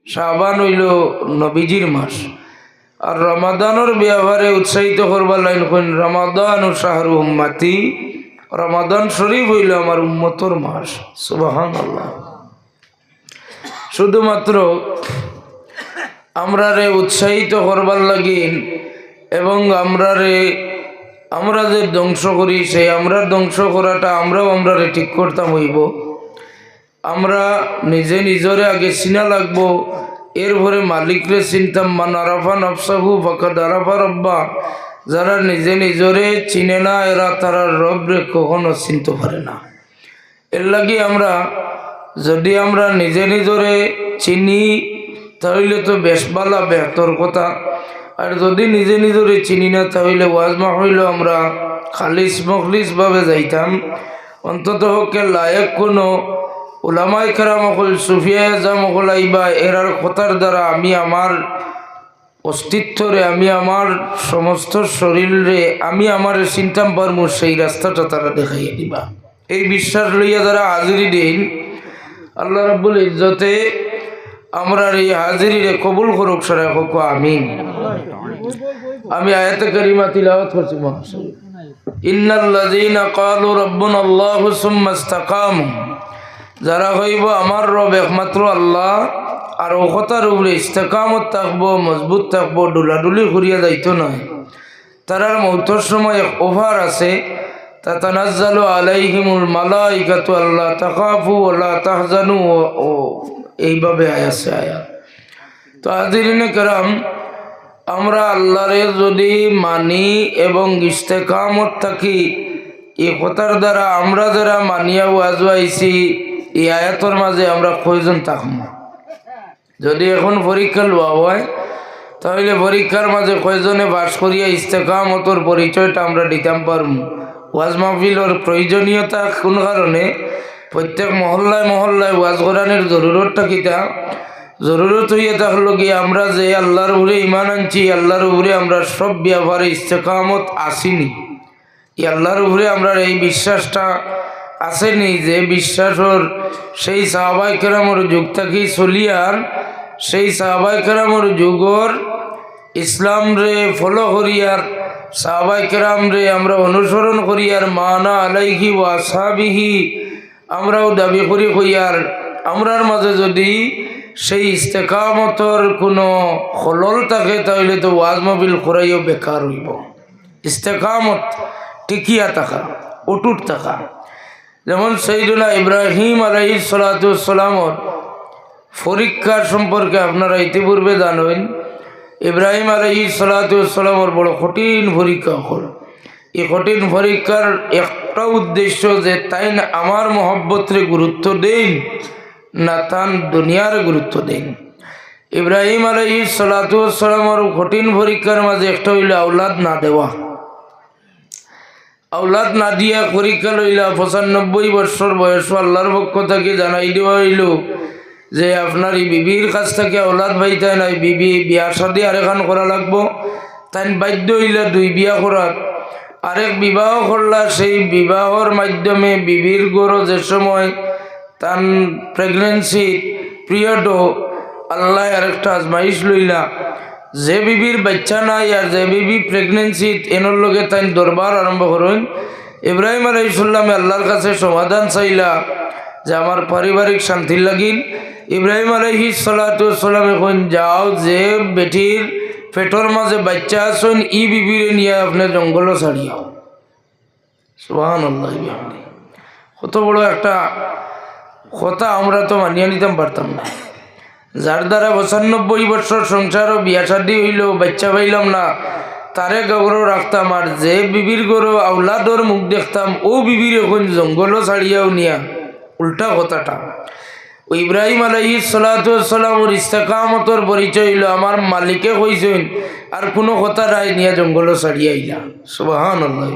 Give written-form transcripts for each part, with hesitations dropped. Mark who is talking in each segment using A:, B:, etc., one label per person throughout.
A: শাবান হইল নবীজির মাস। আর রমাদানের ব্যাপারে উৎসাহিত করবার লাইন কইন রমাদান ও শাহরু উম্মতি, রমাদান শরীফ হইল আমার উম্মতর মাস। সুবহানাল্লাহ। শুধুমাত্র আমরা রে উৎসাহিত করবার লাগিন এবং আমরা যে ধ্বংস করি সেই আমরা ধ্বংস করাটা আমরা রে ঠিক করতাম হইব। আমরা নিজে নিজরে আগে চিনা লাগবো, এরপরে মালিকরে চিনতাম। মান আরাফা নফসাহু ফাকাদ আরাফা রব্বা। যারা নিজে নিজরে চিনে না এরা তারা রবরে কখনো চিনতে পারে না। এর লাগি যদি আমরা নিজে নিজরে চিনি তাহলে তো বেশ ভালো বেহতর কথা। আর যদি নিজে নিজরে চিনি না তাহলে ওয়াজ মাহফিল আমরা খালিস মখলিস ভাবে যাইতাম। অন্তত হকে লায়ক কোনো উলামায়ে কেরাম হল সুফিয়া আজম হল আইবা এরার কথার দ্বারা আমি আমার অস্তিত্বরে, আমি আমার সমস্ত শরীরে আমি আমার চিন্তাম পারমু, সেই রাস্তাটা তারা দেখাইয়া দিবা। এই বিশ্বাস লইয়া যারা হাজিরি দিন, আল্লাহ রাব্বুল ইজ্জতে আমরা এই হাজিরিরে কবুল করুক। সরে হোক আমিন। আমি আয়াতে কারিমা তিলাওয়াত করছি। ইন্নাল্লাযীনা ক্বালু রাব্বুনাল্লাহু সুম্মা ইসতাকামু। যারা হইব আমার রব একমাত্র আল্লাহ আর ও কথার উপরে ইস্তেকামত থাকবো, মজবুত থাকবো, ডুলাডুলি করিয়া যাইতো নয়, তারার মৌতের সময় এক অফার আছে। তাতানাজ্জালু আলাইহিমুল মালাইকাতু আল্লা তাখাফু ওয়া লা তাহজানু, ও এইভাবে আছে আয়াত। তো হাজিরিনে কেরাম, আমরা আল্লাহরে যদি মানি এবং ইস্তেকামত থাকি, এই কথার দ্বারা আমরা যারা মানিয়া ওয়াজওয়াইছি এই আয়াতর মাঝে আমরা কয়জন থাকব? যদি এখন পরীক্ষা লওয়া হয় তাহলে পরীক্ষার মাঝে কয়জনে বাস করিয়া ইস্তেকামতর পরিচয়টা আমরা দিতাম পারব। ওয়াজ মাহফিলের প্রয়োজনীয়তা কোন কারণে? প্রত্যেক মহল্লায় মহল্লায় ওয়াজ করানোর জরুরতটা কিতা? জরুরত হইয়া থাকলো গিয়ে আমরা যে আল্লাহর উপরে ইমান আনছি, আল্লাহর উপরে আমরা সব ব্যাপারে ইস্তেকামত আসিনি, এই আল্লাহর উপরে আমরা এই বিশ্বাসটা আসেনি যে বিশ্বাসর সেই সাহাবায়ে কেরামর যুগ থেকে চলিয়ার, সেই সাহাবায়ে কেরামর যুগর ইসলাম রে ফলো করিয়ার, সাহাবায়ে কেরাম রে আমরা অনুসরণ করিয়ার, মানা আলাইহি ওয়া আসহাবিহি আমরাও দাবি করি হইয়ার, আমরার মাঝে যদি সেই ইস্তেকামতর কোনো খলল থাকে তাহলে তো ওয়াজ মাহফিল করাইও বেকার হইব। ইস্তেকামত টিকিয়া থাকা, অটুট থাকা। যেমন সাইয়্যিদুনা ইব্রাহিম আলাইহিস সালাতু ওয়াস সালামর পরীক্ষার সম্পর্কে আপনারা ইতিপূর্বে জানেন। ইব্রাহিম আলাইহিস সালাতু ওয়াস সালামর বড় কঠিন পরীক্ষা হল। এই কঠিন পরীক্ষার একটা উদ্দেশ্য যে তাই না আমার মহব্বতরে গুরুত্ব দেন না তান দুনিয়ার গুরুত্ব দেন। ইব্রাহিম আলাইহিস সালাতু ওয়াস সালামর কঠিন পরীক্ষার মাঝে একটা হইল আওলাদ না দেওয়া। আওলাদ না দিয়া পরীক্ষা লইলা 95 বছর বয়স আল্লাহর পক্ষ থেকে জানাই দেওয়া হইল যে আপনার এই বিবির কাছ থেকে আওলাদ পাইতে নাই, বিবি বিয়া শাদী আরেকখান করা লাগবো। তাই বাধ্য হইলা 2 বিয়া করার। আরেক বিবাহ করলা, সেই বিবাহর মাধ্যমে বিবির গড় যে সময় তার প্রেগনেন্সি পিরিয়ডও আল্লাহ আরেকটা আজমাইশ লইলা। যে বিবির বাচ্চা নাই আর যে বিবি প্রেগনেন্সিত এনর লগে তাই দরবার আরম্ভ করেন। ইব্রাহিম আলাইহিস সালামে আল্লাহর কাছে সমাধান চাইলা যে আমার পারিবারিক শান্তির লাগিন। ইব্রাহিম আলাইহিস সালাতু ওয়াস সালাম এখন যাও, যে বেটির পেটর মাঝে বাচ্চা আছেন ই বিবিরে নিয়ে আপনি জঙ্গল ছাড়িয়াও। সুবহানাল্লাহ। কত বড় একটা কথা, আমরা তো মানিয়ে নিতাম পারতাম না। যার দ্বারা 95 বছর সংসার ও বিয়া শাদী হইল, বাচ্চা পাইলাম না, তারে গৌরব রাখতাম। আর যে বিবির গৌরব আওলাদর মুখ দেখতাম ও বিবির এখন জঙ্গলও ছাড়িয়াও নিয়া। উল্টা কথাটা। ও ইব্রাহিম আলাইহিস সালাতু ওয়াস সালামর ইস্তেকামতর পরিচয় হইল আমার মালিকে কইছেন আর কোনো কথা নাই, নিয়া জঙ্গলও ছাড়িয়া আইলা। সুবহানাল্লাহ।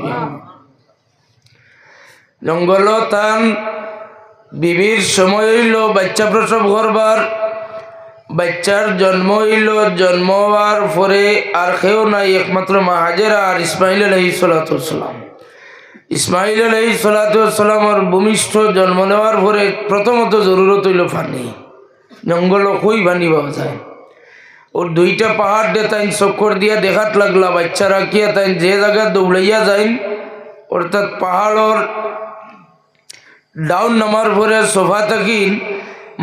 A: জঙ্গল তান বিবির সময় হইল বাচ্চা প্রসব করবার। বাচ্চার জন্ম হইল, জন্ম হওয়ার পরে আর কেউ নাই একমাত্র মা হাজেরা আর ইসমাইল আলাইহিস সালাতু ওয়াস সালাম। ইসমাইল আলাইহিস সালাতু ওয়াস সালামর ভূমিষ্ঠ জন্ম নেওয়ার পরে প্রথমত জরুরত হইল পানি। জঙ্গল কই পানি পাওয়া যায়। ওর দুইটা পাহাড় দিয়ে তাই চক্কর দিয়া দেখাত লাগলা বাচ্চা রাখিয়া তাই যে জায়গা দৌড়াইয়া যাইন, অর্থাৎ পাহাড়র ডাউন নামার পরে সোফা থাকিন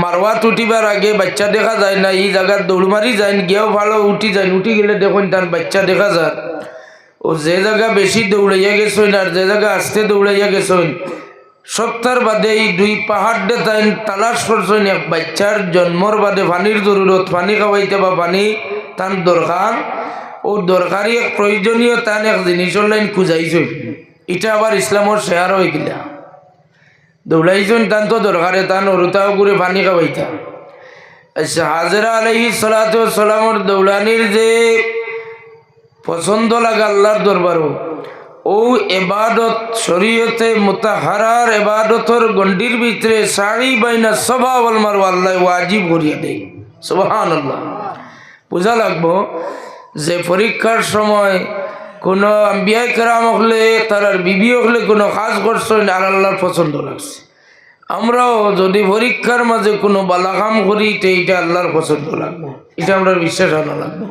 A: মারওয়াত উঠিবার আগে বাচ্চা দেখা যায় না, এই জায়গার দৌড় মারি যায় গিয়েও ভালো উঠি যায়, উঠি গেলে দেখুন তার বাচ্চা দেখা যায়। ও যে জায়গা বেশি দৌড়াইয়া গেছেন আর যে জায়গা আসতে দৌড়াইয়া গেছেন সপ্তাহ বাদে এই দুই পাহাড় দিয়ে তাই তালাশ করছেন এক বাচ্চার জন্মর বাদে পানির জরুরত, পানি খাওয়াইতে বা পানি তার দরকার, ও দরকারি এক প্রয়োজনীয় তান এক জিনিসের লাইন খুঁজাইছেন। এটা আবার ইসলামর শেয়ার হয়ে গেলা দৌড়াইছেন তান তো দরকারে তান অরুতাও করে পানি খাওয়াইতা। আচ্ছা, হাজরা আলাইহিস সালাতু ওয়াস সালামর দৌড়ানির যে পছন্দ লাগে আল্লাহর দরবারও, ও এবাদত শরীয়তে মুতাহারার এবাদতর গণ্ডির ভিতরে সারি বাইনা সবা ওয়াল মারওয়া আল্লাহ ওয়াজিব করিয়া দেয়। সুবহানাল্লাহ। বোঝা লাগবো যে পরীক্ষার সময় কোনো আম্বিয়া কেরাম হলে তার বিবি হলে কোনো কাজ করছে আর আল্লাহর পছন্দ লাগছে। আমরাও যদি পরীক্ষার মাঝে কোনো বালা কাম করি এইটা আল্লাহর পছন্দ লাগবো, এটা আমরা বিশ্বাস আনা লাগবো।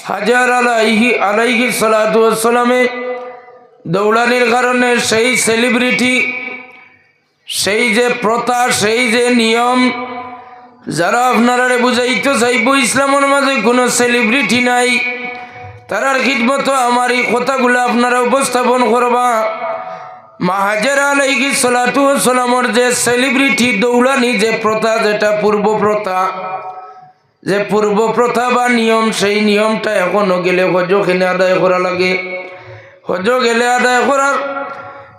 A: হাজার আলাইহি সালাতু ওয়াস সালামে দৌড়ানির কারণে সেই সেলিব্রিটি, সেই যে প্রথা, সেই যে নিয়ম, যারা আপনারা বুঝাইতে চাইব ইসলামের মাঝে কোনো সেলিব্রিটি নাই, তারার খিদমত আমার এই কথাগুলো আপনারা উপস্থাপন করবা। মা হাজেরা আলাইহিস সালাতু ওয়াস সালামের যে সেলিব্রিটি দৌড়ানি যে প্রথা, যেটা পূর্ব প্রথা, যে পূর্ব প্রথা বা নিয়ম, সেই নিয়মটা এখনো গেলে হজ খেলে আদায় করা লাগে। হজ গেলে আদায় করার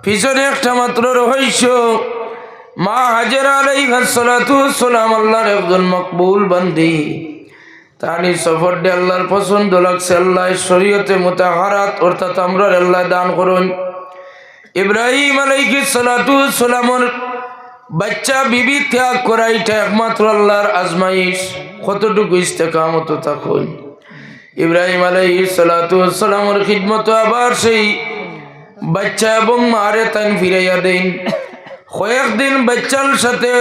A: পিছনে একটা মাত্র রহস্য, মা হাজেরা আলাইহিস সালাতু ওয়াস সালাম আল্লাহর একজন মকবুল বান্দি, তানি সফর দিয়ে আল্লাহর পছন্দ লাগছে, আল্লাহ শরীয়তে মুতাহারাত অর্থাৎ আমরা আল্লাহ দান করুন। ইব্রাহিম আলাইহিস সালাতু ওয়াস সালামের বাচ্চা বিবি ত্যাগ করা এটা একমাত্র আল্লাহর আজমাইশ, কতটুকু ইস্তেকামত থাকুন। ইব্রাহিম আলাইহিস সালাতু ওয়াস সালামের খিদমত আবার সেই বাচ্চা এবং মারে তান ফিরাইয়া দেন। কয়েকদিন বাচ্চার সাথে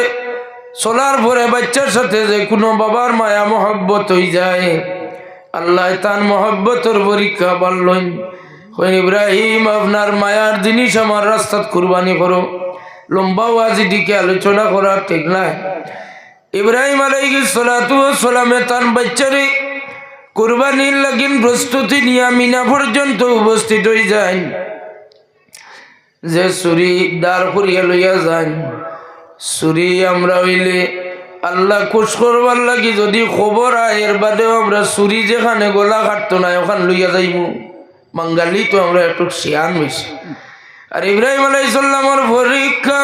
A: চলার পরে বাচ্চার সাথে যে কোনো বাবার মায়া মহব্বত হয়ে যায়, আল্লাহ তার মহব্বতের পরীক্ষা বাড়লেন। ইব্রাহিম আপনার মায়ার জিনিস আমার রাস্তাত কুরবানি করো। লম্বা ওয়াজি দিকে আলোচনা করা ঠিক নাই। ইব্রাহিম আলাইহিস সালাতু ওয়াস সালামে তার বাচ্চারে কুরবানির লাগিন প্রস্তুতি নিয়ে মিনা পর্যন্ত উপস্থিত হয়ে যায়। যে ছুরি দাঁড় করিয়া লইয়া যান, ছুরি আমরা হইলে আল্লাহ খুশ করবার লাগি যদি খবর আয়, এর বাদেও আমরা ছুরি যেখানে গলা কাটতো না ওখানে লইয়া যাইব। বাঙালি তো আমরা একটু শিয়ান বেশি। আর ইব্রাহিম আলাইহিস সালামের পরীক্ষা,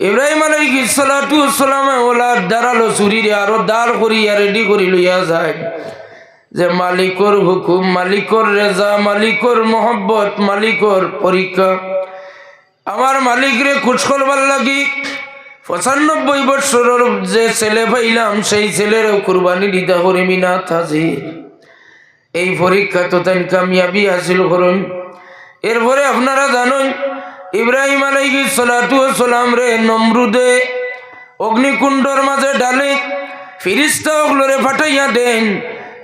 A: ইব্রাহিম আলাইহিস সালাতু ওয়াস সালামে ওলা দাঁড়ালো ছুরিরে আরো দাঁড় করিয়া রেডি করি লইয়া যায়। যে মালিকর হুকুম, মালিকর রেজা, মালিকর মোহব্বত, মালিকর পরীক্ষা, আমার মালিকরে খুশ করবার লাগি 95 বৎসরের যে ছেলে পাইলাম সেই ছেলেরও কুরবানি দিতে করে মিনাত হাজির। এই পরীক্ষা তো তাই কামিয়াবি হাসিল করুন। এরপরে আপনারা জানেন ইব্রাহিম আলাইহিস সালাতু ওয়াস সালাম রে নমরুদে অগ্নিকুণ্ডর মাঝে ডালে ফিরিস্তা ওগুলোরে পাঠাইয়া দেন,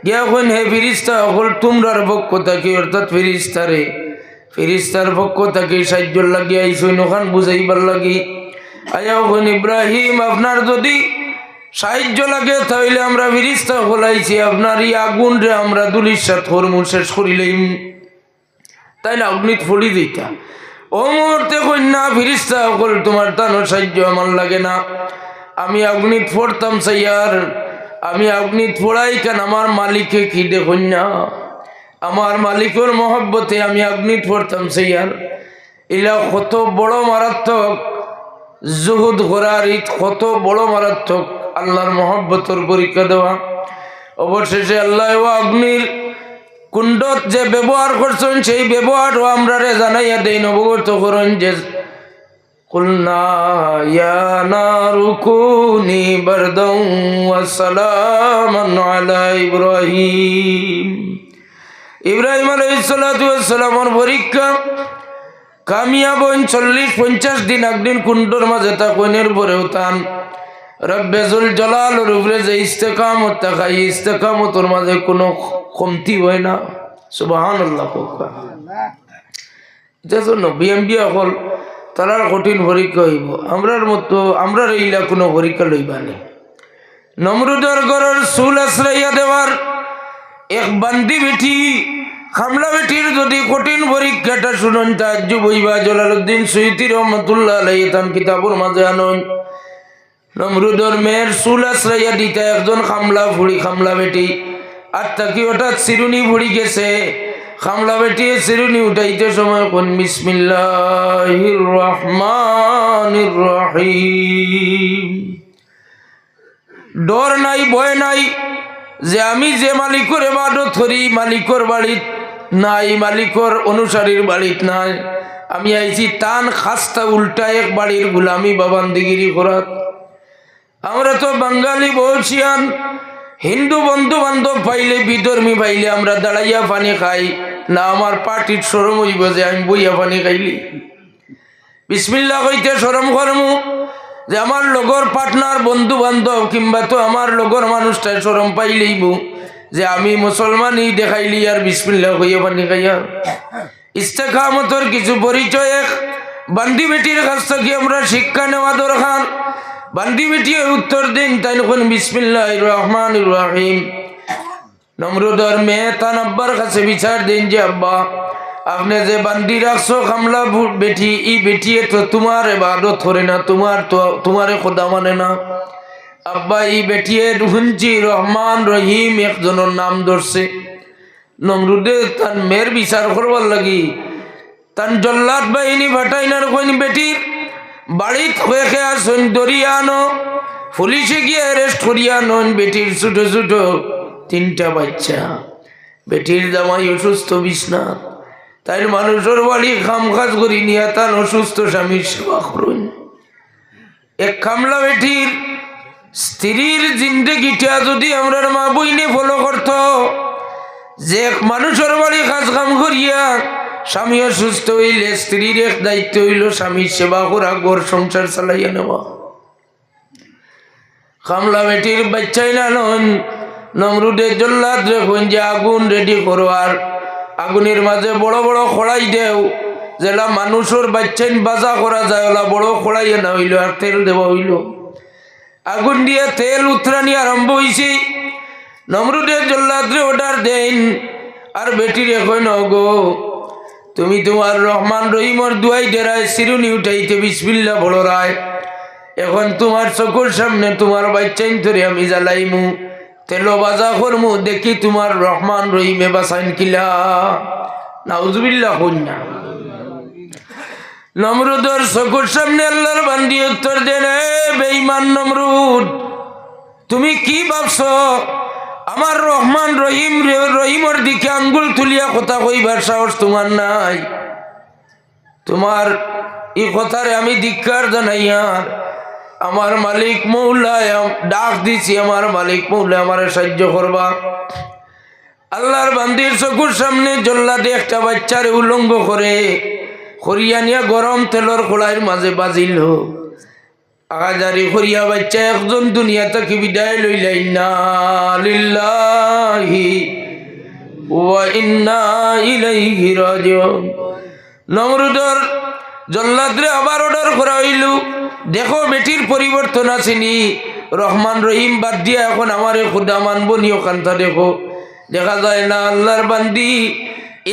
A: গিয়া কইন হে ফিরিস্তা ওগুল তোমরার পক্ষ থেকে, অর্থাৎ ফিরিস্তারে, ফিরিস্তার পক্ষ থেকে সাহায্য লাগিয়ে আইসইন ওখান বুঝাইবার লাগি। আয়াও কইন ইব্রাহিম আপনার যদি সাহায্য লাগে তাহলে আমরা ফিরিস্তা হলাইছি, আপনার এই আগুন রে আমরা দুলির সাথে হরমুন শেষ করিলাম, তাই না অগ্নিত ফলি দিতা। ও মুহূর্তে কন্যা ফিরিস্তা সকল তোমার তানো সাহায্য আমার লাগে না, আমি অগ্নিত পড়তাম সাইয়ার, আমি অগ্নিত পড়াই কেন আমার মালিককে কি দেখুন না, আমার মালিকের মহব্বতে আমি অগ্নিত পড়তাম সাইয়ার। এলা কত বড় মারাত্মক জুহুদ করার ঈদ, কত বড় মারাত্মক আল্লাহর মহব্বতের পরীক্ষা দেওয়া। অবশেষে আল্লাহ অগ্নির কুণ্ডত যে ব্যবহার করছেন সেই ব্যবহারও আমরা জানাইয়া দেই, অবগত করেন যে কুলনা ইয়া নারু কুনি বারদাও ওয়া সালামান আলা ইব্রাহিম। ইব্রাহিম আলাইহিস সালাতু ওয়াস সালামের পরীক্ষা কামিয়াব 40-50 দিন একদিন কুণ্ডর মাঝে তা কইনের পরেও তান রব্বে জুল জালালের উপরে যে ইস্তেকামত তাকাই ইস্তেকামতের মাঝে কোনো কমতি হয় না। সুবহানাল্লাহ। এটার জন্য বিএমবিয়া হল তারার কঠিন পরীক্ষা হইব, আমরার মতো আমরা এইলা কোনো পরীক্ষা লইবা নেই। নমরুদের ঘরের চুল আশ্রইয়া দেওয়ার এক বান্দি বেটি খামলা বেটির যদি কঠিন পরীক্ষাটা শুনুন তাজ্জুব হইবা। জালালউদ্দিন সুয়ুতী রহমাতুল্লাহ আলাইহি তান কিতাবের মাঝে আনন নমরুদের মেয়ের চুল আশ্রইয়া দিতে একজন খামলা বেটি আর তাকে হঠাৎ চিরুনি ভুড়ি গেছে। খামলা বেটি চিরুনি উঠাইতে সময় কোন বিসমিল্লাহির রহমানির রহিম। ডর নাই ভয় নাই যে আমি যে মালিকের ইবাদত করি মালিকের বাড়িত নাই, মালিকের অনুসারীর বাড়িত নাই, আমি আইছি তান খাস্তা উল্টা এক বাড়ির গুলামি বাবান্দিগিরি করাত। আমরা তো বাঙালি বলছিয়ান, হিন্দু বন্ধু বান্ধব পাইলে বিধর্মী পাইলে আমরা দাঁড়াইয়া পানি খাই না, আমার পার্টির শরম হইব যে আমি বইয়া পানি খাইলি। বিসমিল্লাহ কইতে শরম করমু যে আমার লগর পার্টনার বন্ধু বান্ধব কিংবা তো আমার লগর মানুষটাই শরম পাইলেইব যে আমি মুসলমানই দেখাইলি আর বিসমিল্লাহ কইয়া পানি খাইয়া। ইস্তেকামতের কিছু পরিচয় এক বান্দি বেটির কাছ থেকে আমরা শিক্ষা নেওয়া দরকার। বান্দি বেটি উত্তর দিন তাই কোন বিসমিল্লাহির রহমানির রহিম। নমরুদের মেয়ে তার আব্বার কাছে বিচার দিন যে আব্বা আপনি যে বান্দি রাখছো খামলা বেটি ই বেটি তো তোমার ইবাদত করে না, তোমারে খোদা মানে না। আব্বা ই বেটিয়ে শুনছি রহমান রহিম একজনের নাম ধরছে। নমরুদে তার মেয়ের বিচার করবার লাগি তার জল্লাদ বাহিনী ভাটাইনার কোন বেটির বাড়িত হয়ে আসুন দরিয়া আনো, পুলিশে গিয়ে অ্যারেস্ট করিয়া নন। বেটির ছোট ছোট 3টা বাচ্চা, বেটির জামাই অসুস্থ বিছনা, তাই মানুষের বাড়ি খাম কাজ করি নিয়ে তার অসুস্থ স্বামীর সেবা করুন। এক কামলা বেটির স্ত্রীর জিন্দেগিটা যদি আমরা মা বইনে ফলো করত যে মানুষের বাড়ি কাজ কাম করিয়া স্বামী অসুস্থ হইলে স্ত্রীর এক দায়িত্ব হইল স্বামীর সেবা করা, ঘর সংসার চালাইয়া নেওয়া। কামলা বেটির বাচ্চাই না নন নমরুদের জল্লাদ রেখুন যে আগুন রেডি করো আর আগুনের মাঝে বড় বড় খড়াই দেও, যেটা মানুষের বাচ্চাইন বাজা করা যায় ওলা বড় খড়াইয়া না হইল আর তেল দেওয়া হইল। আগুন দিয়ে তেল উত্তরানি আরম্ভ হয়েছে। নমরুদের জল্লাদরে অর্ডার দেন আর বেটির এখন গো তুমি তোমার রহমান রহিমর দুয়াই ডেরায় চিরুনি উঠাইতে বিসমিল্লাহ বড় রায়। এখন তোমার চকুর সামনে তোমার বাচ্চাইন ধরে আমি জ্বালাইমু, তেলো বাজা করমু, দেখি তোমার রহমান রহিমে বাসাইন কিলা। নাউজুবিল্লাহ কন্যা। নমরুদের চকুর সামনে আল্লাহর বান্দি উত্তর দেন বেঈমান নমরুদ তুমি কি ভাবছো আমার রহমান রহিমর দিকে আঙ্গুল তুলিয়া কথা কইবার সাহস তোমার নাই? তোমার এই কথারে আমি ধিক্কার জানাই। আর আমার মালিক মৌলায় ডাক দিছি, আমার মালিক মৌলা আমার সাহায্য করবা। আল্লাহর বান্দির চকুর সামনে জল্লাদে একটা বাচ্চারে উলঙ্গ করে খরিয়া নিয়া গরম তেলর খোলাইয়ের মাঝে বাজিল। আগাজারি খরিয়া বাচ্চা একজন দুনিয়া থেকে বিদায় লইলা। ইন্না লিল্লাহি ওয়া ইন্না ইলাইহি রাজিউন। নমরুদের জল্লাদরে আবার অর্ডার করা হইল, দেখো বেটির পরিবর্তন আসেনি, রহমান রহিম বাদ দিয়া এখন আমারে খুদা মানবো নি। ওখানটা দেখো দেখা যায় না আল্লাহর বান্দি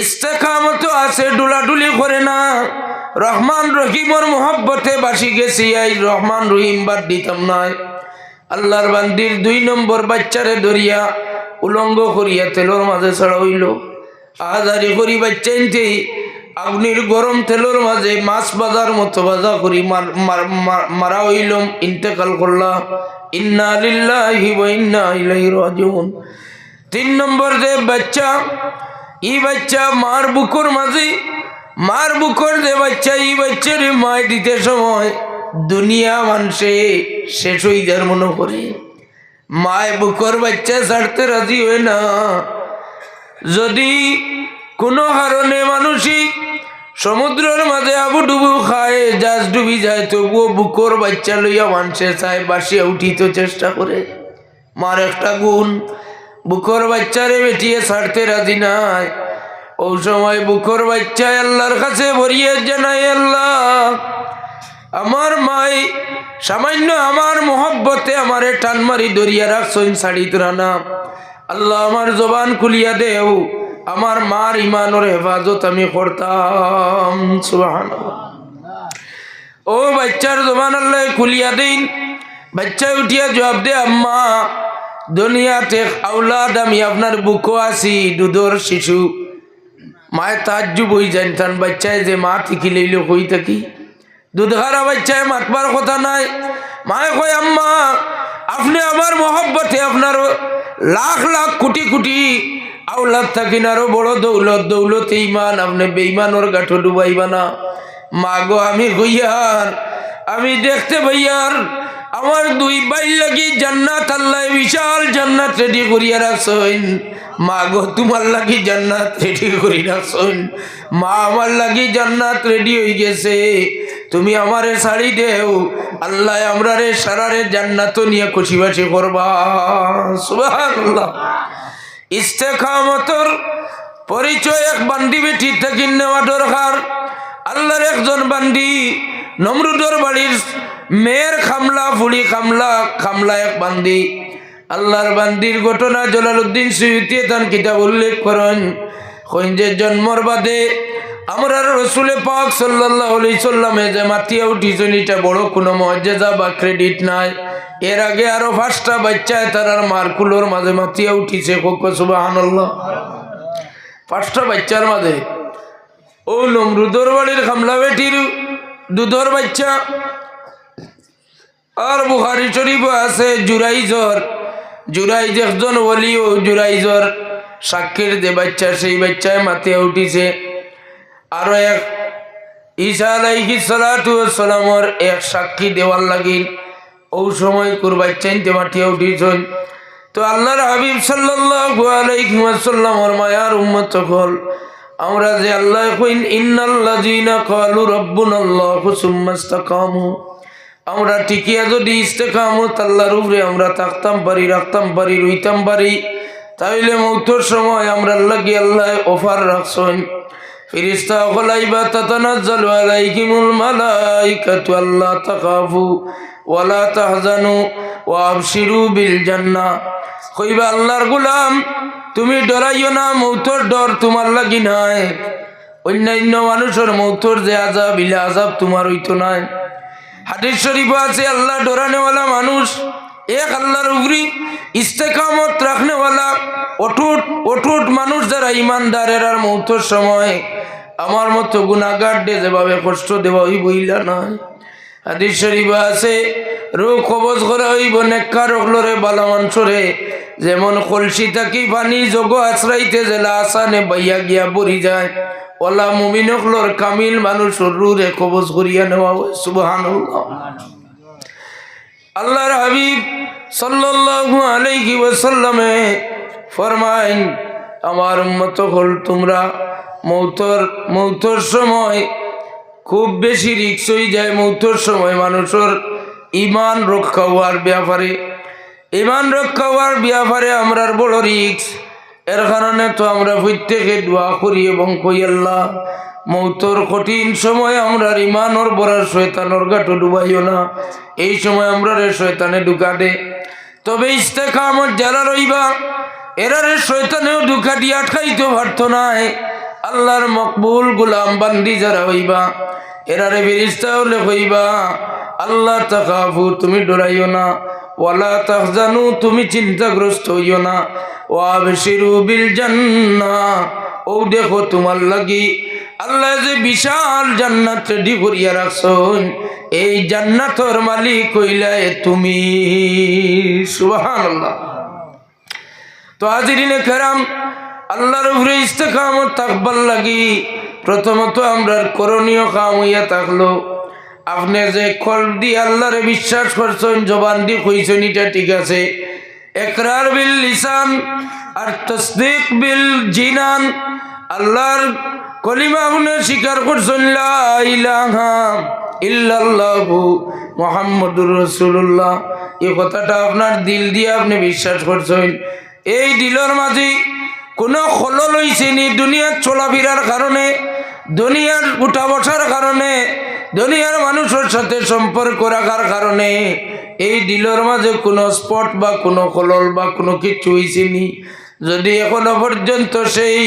A: ইস্তেকামত আছে, ডুলাডুলি করে না, রহমান রহিমর মোহব্বতে বাসি গেছি, এই রহমান রহিম বাদ দিতাম না। আল্লাহর বান্দির 2 নম্বর বাচ্চারে ধরিয়া উলঙ্গ করিয়া তেলর মাঝে ছাড়া হইল। আহাজারি করি বাচ্চাইনতে আগুনের গরম তেলর মাঝে মাছ বাজার মতো বাজা করি মারা হইল, ইন্তেকাল করলা। ইন্না লিল্লাহি ওয়া ইন্না ইলাইহি রাজিউন। 3 নম্বর যে বাচ্চা, এই বাচ্চা মার বুকুর মাঝে, মার বুকুর যে বাচ্চা, এই বাচ্চার মায় দিতে সময় দুনিয়া মানুষে শেষ হয়ে যার মনে করে মায় বুকুর বাচ্চা ছাড়তে রাজি হয় না। যদি কোনো কারণে মানুষই সমুদ্রের মাঝে আবু ডুবু খায়, জাহাজ ডুবি যায়, তবুও বুকর বাচ্চা লইয়া মানুষে চায়, বাসিয়া উঠিতে চেষ্টা করে। মার একটা গুণ, বুকর বাচ্চারে বেটিয়ে ছাড়তে রাজি নাই। ওই সময় বুকর বাচ্চায় আল্লাহর কাছে ভরিয়ে জানাই, আল্লাহ আমার মাই সামান্য আমার মোহব্বতে আমারে টান মারি দরিয়া রাখছইন, ছাড়ি তোরা না। আল্লাহ আমার জবান খুলিয়া দেও, আমার মার ইমানের হেফাজত আমি করতাম। সুবহানাল্লাহ। ও বাচ্চার জবান আল্লাহ খুলিয়া দিন। বাচ্চা উঠিয়া জবাব দে, আম্মা দুনিয়াতে আওলাদ আমি আপনার বুকো আছি, দুধর শিশু। মায় তাজ্জুব হই জানতান, বাচ্চায় যে মা ঠিকই লইল কই থাকি, দুধ হারা বাচ্চায় মাতবার কথা নাই। মায় কয়, আম্মা আপনি আমার মহব্বতে আপনার লাখ লাখ কোটি কোটি আওলাদ থাকি না, আরো বড় দৌলত, দৌলত ইমান, আপনি বেঈমানোর গাঁঠো ডুবাইবা না। মা গো আমি হইয়ার, আমি দেখতে ভাইয়ার আমার দুই বাইর লাগি জান্নাত আল্লাহ বিশাল জান্নাত রেডি করিয়া রাখছেন। মা গো তোমার লাগি জান্নাত রেডি করি রাখছেন। মা আমার লাগি জান্নাত রেডি হয়ে গেছে, তুমি আমারে ছাড়ি দেও, আল্লাহ আমরারে সারারে জান্নাত নিয়ে খুশিবাসি করবা। সুবহানাল্লাহ। ইস্তেকামতর পরিচয় এক বান্দি বেটি থেকে নেওয়া দরকার। আল্লাহর একজন বান্দি নমরুদর বাড়ির মেয়ের খামলা, ফুড়ি খামলা, খামলা এক বান্দি। আল্লাহর বান্দির ঘটনা জলালউদ্দিন সুয়ুতি তান কিতাব উল্লেখ করেন। কইন যে জন্মর বাদে আমরা রসুলে পাক সাল্লাল্লাহু আলাইহি সাল্লামে যে মাতিয়া উঠিছেন, এটা বড় কোনো মুআজ্জিজা বা ক্রেডিট নাই। এর আগে আরো 5টা বাচ্চায় তারার মারকুলোর মাঝে মাতিয়া উঠিছে। সুবহানাল্লাহ। 5টা বাচ্চার মাঝে ও নমরুদর বাড়ির খামলা বেটির দুধর বাচ্চা। আর বুখারী শরীফ আছে জুরাইজর, জুরাইজ একজন ওলি, ও জুরাইজর সাক্ষীর যে বাচ্চা, সেই বাচ্চায় মাতিয়া উঠিছে। আরো এক ঈসা আলাইহিস সালাতু ওয়াস সালামর এক সাক্ষী দেওয়ার লাগিল, ও সময় কোর বাচ্চাইতে মাতিয়া উঠিছেন। তো আল্লাহর হাবিব সাল্লাল্লাহু আলাইহি ওয়াসাল্লামর মায়ার উম্মত হল আমরা যে আল্লাহ কইন ইন্নাল্লাযীনা ক্বালু রাব্বুনাল্লাহু সুম্মা ইসতাকামু, আমরা টিকিয়া যদি ইস্তেকামত আল্লাহর উপরে আমরা থাকতাম পারি, রাখতাম পারি, রইতাম পারি, তাইলে মৌতের সময় আমরা লাগি আল্লাহ অফার রাখছেন। ফেরেশতা গলাইবা তাতানাজ্জালু আলাইহিমুল মালাইকাতু আল্লা তাখাফু ওয়ালা তাহজানু ওয়া আবশিরু বিল জান্নাহ। কইবা আল্লাহর গোলাম তুমি ডরাইও না, মৌতের ডর তোমার লাগি নাই। অন্যান্য মানুষের মৌতের যে আযাব, ইলা আযাব তোমার হইতো নাই। হাদিস শরীফ আছে আল্লাহ ডরানেওয়ালা মানুষ এক আল্লাহর উপরি ইস্তেকামত রাখনেওয়ালা অটুট অটুট মানুষ যারা ইমানদার, এরার মৌতের সময় আমার মতো গুনাহগারদের যেভাবে কষ্ট দেওয়া হইব ইলা নয়। হাদিস শরীফ আছে রোগ কবজ করা হইব নেককার হলরে বালা মানুষরে, যেমন কলসি থাকি পানি যোগ আশ্রাইতে জেলা আসানে বাইয়া গিয়া বরি যায়, ওলা মুমিন হলর কামিল মানুষের রুরে কবজ করিয়া নেওয়া হয়। সুবহানাল্লাহ। আল্লাহর হাবিব সাল্লাল্লাহু আলাইহি ওয়াসাল্লামে ফরমাইন, আমার উম্মত হল তোমরা মৌতের সময় খুব বেশি রিস্ক হয়ে যায়। মৌতের সময় মানুষের ইমান রক্ষা হওয়ার ব্যাপারে, ইমান রক্ষা হওয়ার ব্যাপারে আমরার বড় রিস্ক। এর কারণে তো আমরা প্রত্যেকে দোয়া করি এবং কই আল্লাহ মৌতর কঠিন সময় আমরা ইমানর বড়ার শয়তানর গাঁটো ডুবাইও না, এই সময় আমরা রে শয়তানে ঢুকা দে। তবে ইস্তেকামত যারা রইবা এরারে শয়তানেও ঢুকা দিয়ে আটকাইতে পারতো নাই। আল্লাহর মকবুল গোলাম বান্দি যারা হইবা এরারে ফেরেশতা হলে হইবা আল্লাহ তাখাফু তুমি ডরাইও না, ওয়ালা তাহজানু তুমি চিন্তাগ্রস্ত হইও না, ওয়া আবশিরু বিল জান্নাহ ও দেখো তোমার লাগি আল্লাহ যে বিশাল জান্নাত রেডি করিয়া রাখছেন, এই জান্নাতের মালিক হইলাই তুমি। সুবহানাল্লাহ। তো হাজিরিনে কেরাম, আল্লাহর উপরে ইস্তেকামত থাকবার লাগি প্রথমত আমরা করণীয় কাম হইয়া থাকলো আপনি যে কলব দিয়ে আল্লাহরে বিশ্বাস করছেন, জবান দিয়ে কইছেন, এটা ঠিক আছে। ইকরার বিল লিসান আর তাসদীক বিল জিনান, আল্লাহর কলিমা শুনে স্বীকার করছেন লা ইলাহা ইল্লাল্লাহু মুহাম্মাদুর রাসূলুল্লাহ, এই কথাটা আপনার দিল দিয়ে আপনি বিশ্বাস করছেন। এই দিলের মাঝে কোনো খলল হইছে নি? দুনিয়ার চলাফেরার কারণে, দুনিয়ার উঠা বসার কারণে, দুনিয়ার মানুষের সাথে সম্পর্ক রাখার কারণে এই দিলের মাঝে কোনো স্পট বা কোনো খলল বা কোনো কিছু হইছে নি? যদি এখনো পর্যন্ত সেই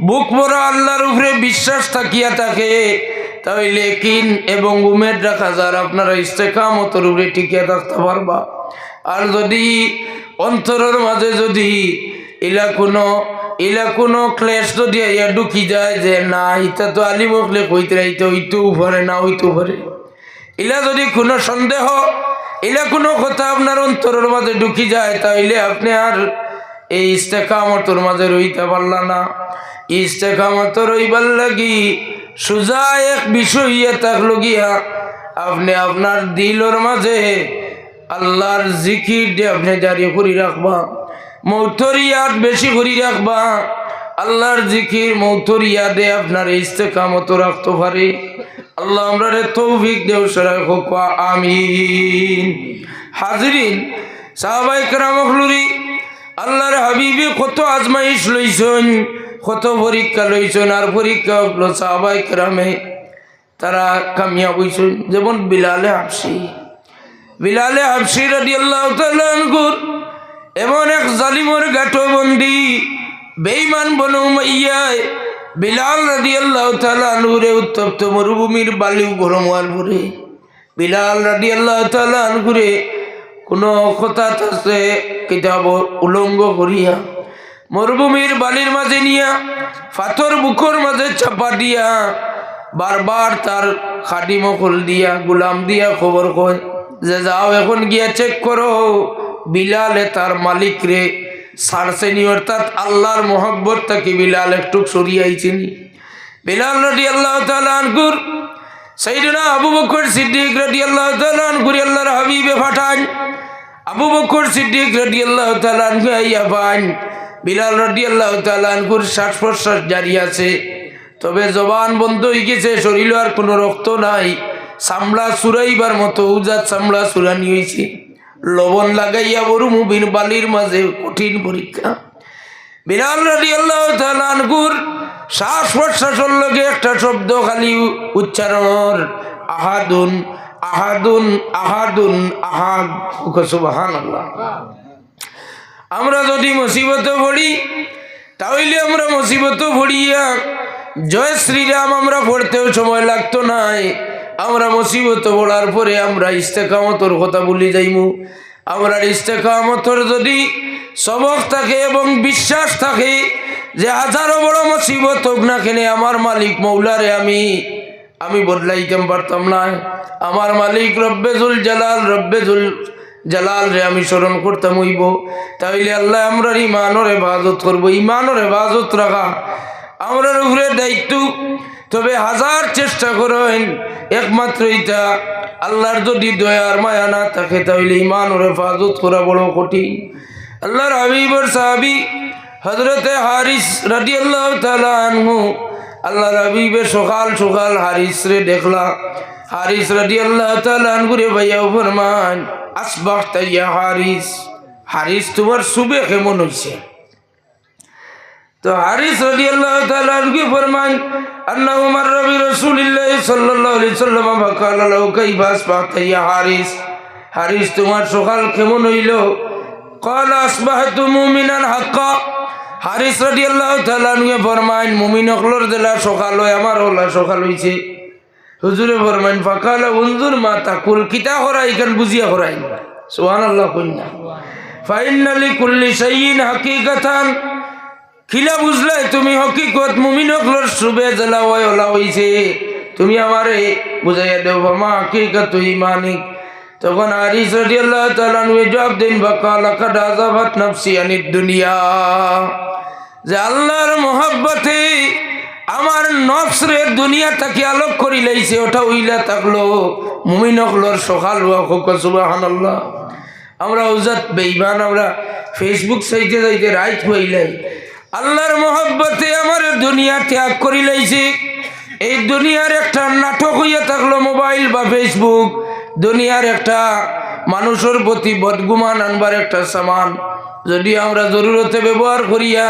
A: বুক ভরা আল্লাহর উপরে বিশ্বাস থাকিয়া থাকে, তাহলে কিন এবং উমেদ রাখা যার আপনারা ইস্তেকামতের উপরে টিকিয়ে থাকতে পারবা। আর যদি অন্তরের মাঝে যদি ইলা কোনো ক্লেশ যদি ইয়া ঢুকি যায় যে না ইটা তো আলী মখলে কইতে রাইতে হইতেও পারে না হইতেও পারে, ইলা যদি কোনো সন্দেহ ইলা কোনো কথা আপনার অন্তরের মাঝে ঢুকি যায়, তাহলে আপনি আর এই ইস্তেকামতের মাঝে রইতে পারলা না। ইস্তেকামত রইবার লাগি সোজা এক বিষয় থাকলো গিয়া আপনি আপনার দিলের মাঝে আল্লাহর জিকির দিয়ে আপনি জারি করি রাখবা, মৌতরিয়াত বেশি করি রাখবা। আল্লাহর জিকির মৌতরিয়াদে আপনার ইস্তেকামত রাখতে পারে। আল্লাহ আমরা তৌফিক দেও সরাই হোক, আমিন। হাজরিন, সাহাবায়ে কেরাম হলুরি আল্লাহর হাবিবে কত আজমাইশ লইছেন, কত পরীক্ষা লইছেন, আর পরীক্ষা হলো সাহাবায়ে কেরামে তারা কামিয়াব হইছেন। যেমন বিলালে হাবশী রাদিয়াল্লাহু তাআলা আনহুর এমন এক জালিমের গাঁটবন্দি বেঈমান বনু উমাইয়ায় বিলাল রাদিয়াল্লাহু তাআলা আনহুরে উত্তপ্ত মরুভূমির বালি গরম হওয়ার পরে বিলাল রাদিয়াল্লাহু তাআলা আনহুরে কোনো কথা আছে কিতাব উলঙ্গ করিয়া মরুভূমির বালির মাঝে নিয়া পাথর বুকর মাঝে চাপা দিয়া বারবার তার খাদিমকল দিয়া গুলাম দিয়া খবর কয় যে যাও এখন গিয়া চেক করো বিলালে তার মালিক রে সারসেনি, অর্থাৎ আল্লাহর মোহব্বত তাকে বিলাল একটু সরিয়াইছেনি। বিলাল রাদিয়াল্লাহু তাআলা আনহুর সাইয়েদনা আবু বকর সিদ্দিক রাদিয়াল্লাহু তাআলা আনহুর আল্লাহর হাবিবে পাঠান। আবু বকর সিদ্দিক রাদিয়াল্লাহু তাআলা আনহু আইয়া পান বিলাল রাদিয়াল্লাহু তাআলা আনহুর শ্বাস প্রশ্বাস জারি আছে, তবে জবান বন্ধ হয়ে গেছে, শরীরে আর কোনো রক্ত নাই, চামড়া চুরাইবার মতো উজাত চামড়া চুরানি হয়েছে। লবণ লাগাইয়া মরুভূমির বালির মাঝে কঠিন পরীক্ষা। বিলাল রাদিয়াল্লাহু তাআলা আনহুর শ্বাস প্রশ্বাসের লগে একটা শব্দ খালি উচ্চারণ, আহাদুন আহাদুন আহাদুন আহাদ। সুবহানাল্লাহ। আমরা যদি মুসিবতে পড়ি তাহলে আমরা মুসিবতে পড়িয়া জয় শ্রীরাম আমরা পড়তেও সময় লাগতো নাই। আমরা মুসিবত পড়ার পরে আমরা ইস্তেকামতর কথা ভুলে যাইমু। আমরা ইস্তেকামতর যদি সবক থাকে এবং বিশ্বাস থাকে যে হাজারো বড় মুসিবত হোক না কেন আমার মালিক মৌলারে আমি বদলাইতে পারতাম না, আমার মালিক রব্বেজুল জালাল রে আমি স্মরণ করতাম হইব, তাইলে আল্লাহ আমরার ইমানের হেফাজত করবো। ইমানের হেফাজত রাখা আমরার উপরে দায়িত্ব। তবে হাজার চেষ্টা করেন একমাত্র এটা আল্লাহর যদি দয়ার মায়া না থাকে তাহলে ইমানের হেফাজত করা বড় কঠিন। আল্লাহর হাবিবের সাহাবী হযরতে হারিস রাদিয়াল্লাহু তাআলা আনহু, আল্লাহর হাবিবে সকাল সকাল হারিস রে দেখলা। হারিস রাদিয়াল্লাহু তাআলা আনহু রে ভাইয়া ফরমান আসবাহতা ইয়া হারিস, হারিস তোমার সুবে কেমন হইছে? তো হারিস রাদিয়াল্লাহু তাআলা আনহু ফরমান আন্নাহু মাররা বিরাসূলিল্লাহ সাল্লাল্লাহু আলাইহি ওয়াসাল্লাম ফাকালা লাহু কাইফা আসবাহতা ইয়া হারিস, হারিস তোমার সকাল কেমন হইল? ক্বালা আসবাহতু মুমিনান হাক্কা। হারিস রাদিয়াল্লাহু তাআলা আনহু ফরমান মুমিন হকলর দিলা সকাল হয় আমার হলা সকাল হইছে। হুজুরে ফরমান ফাকালা উনজুর মা তাকুল, কিতা করাই কান বুঝিয়া করাই। সুবহানাল্লাহ কইনা। ফাইন্না লিকুল্লি শাইইন হাকিকাতান, খিলা বুঝলে তুমি হকিকত মুমিন হকলর সুবে জেলা ওলা হইছে, তুমি আমারে বুঝাইয়া দেও মা হাকিকাত ঈমানিক। তখন হারিস রাদিয়াল্লাহু তাআলা আনহু জবাব দেন ফাকালা কাদ আযাবাত নাফসি আনিদ দুনিয়া, যে আল্লাহর মহব্বতে আমার নফসরে দুনিয়া থেকে আলোক করি লাইছে, ওটা উইলা থাকলো মুমিন হকলর সকাল হোক। সুবহানাল্লাহ। আমরা উজাত বেঈমান, আমরা ফেসবুক সাইটে যাইতে রাইট হইলাই আল্লাহর মহব্বতে আমার দুনিয়া ত্যাগ করি লাইছি। এই দুনিয়ার একটা নাটক হইয়া থাকলো মোবাইল বা ফেসবুক, দুনিয়ার একটা মানুষের প্রতি বদগুমান আনবার একটা সামান। যদি আমরা জরুরতে ব্যবহার করিয়া,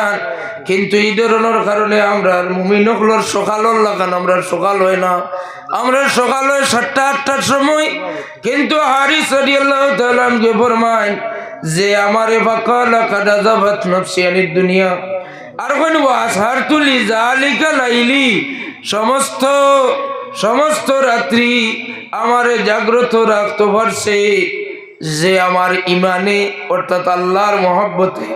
A: কিন্তু এই ধরনের কারণে আমরা মুমিনকলর সকালর লাগান আমরা সকাল হয় না, আমরা সকাল হয় 7টা-8টার সময়। কিন্তু হারিস রাদিয়াল্লাহু তাআলা আনহু ফরমায় যে আমারে ফাকালা কাদা যাবাত নফসি আনিদ দুনিয়া, আর কোন ওয়াসহার তুলি জালিকা লাইলি, সমস্ত রাত্রি আমারে জাগ্রত রাখতে পারছে যে আমার ইমানে অর্থাৎ আল্লাহর মহব্বতে,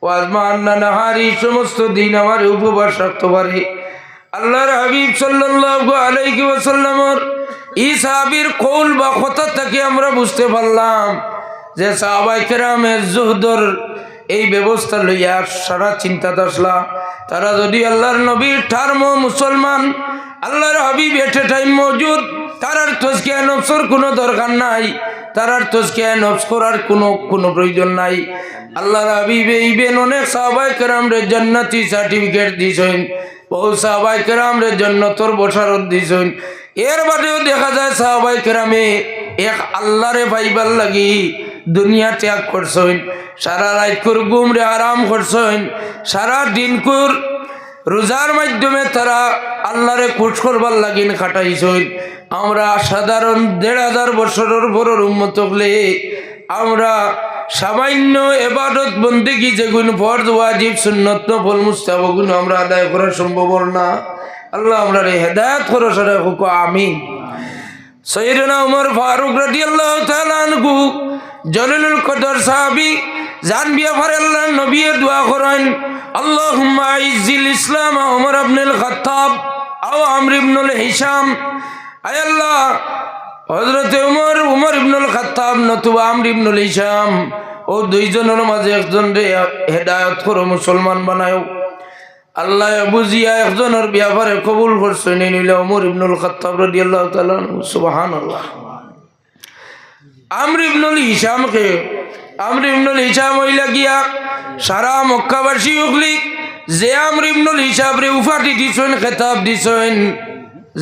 A: ওয়াজমান্না নাহারি সমস্ত দিন আমার উপবাস রাখতে পারে। আল্লাহর হাবিব সাল্লাল্লাহু আলাইহি ওয়াসাল্লামের এই সাহাবীর কওল বা কথা থেকে আমরা বুঝতে পারলাম যে সাহাবায়ে কেরামের জুহদর এই ব্যবস্থা লইয়া সারা চিন্তা দশলা। তারা যদি আল্লাহর নবীর ঠারম মুসলমান, আল্লাহর হাবিব এটে টাইম মজুদ, তারার তজকিয়া নফসর কোনো দরকার নাই, তারার তজকিয়া নফস করার কোনো প্রয়োজন নাই। আল্লাহর হাবিব এইবেন অনেক সাহাবায়ে কেরামরে জান্নাতি সার্টিফিকেট দিয়েছেন, বহু সাহাবায়ে কেরামরে জান্নাতর বশারত দিয়েছেন। এর বাদেও দেখা যায় সাহাবায়ে কেরামে এক আল্লাহরে পাইবার লাগি দুনিয়া ত্যাগ করছেন, সারা রাত করে ঘুমরে আরাম করছেন, সারা দিন করে রোজার মাধ্যমে তারা আল্লাহরে খুশ করবার লাগিন খাটাইছেন। আমরা সাধারণ 1500 বছরের বড়র উম্মত হলে আমরা সামান্য ইবাদত বন্দেগী যেগুলো ফরজ ওয়াজিব সুন্নত নফল মুস্তাহাবগুন আমরা আদায় করা সম্ভব না। আল্লাহ আমরা হেদায়েত করো সারা হুকু আমিন। সাইয়েদনা উমর ফারুক রাদিয়াল্লাহু তাআলা আনহু জলিলুল কদর সাহাবী, জান বিয়াফার আল্লাহ নবী দোয়া করেন, আল্লাহুম্মা আইজ্জিল ইসলাম উমর ইবনুল খাত্তাব আও আমর ইবনুল হিশাম। আয় আল্লাহ, হযরত উমর ইবনুল খাত্তাব নতুবা আমর ইবনুল হিশাম ও দুইজনের মাঝে একজনরে হেদায়েত করো, মুসলমান বানাও। আল্লাহ বুঝিয়া একজনের ব্যাপারে কবুল করছেন, নিলে উমর ইবনুল খাত্তাব রাদিয়াল্লাহু তাআলা সুবহানাল্লাহ। আমর ইবনুল হিশাম হইলা গিয়া সারা মক্কাবাসী উগলি যে আমর ইবনুল হিশামরে উপাধি দিছেন, খেতাব দিছেন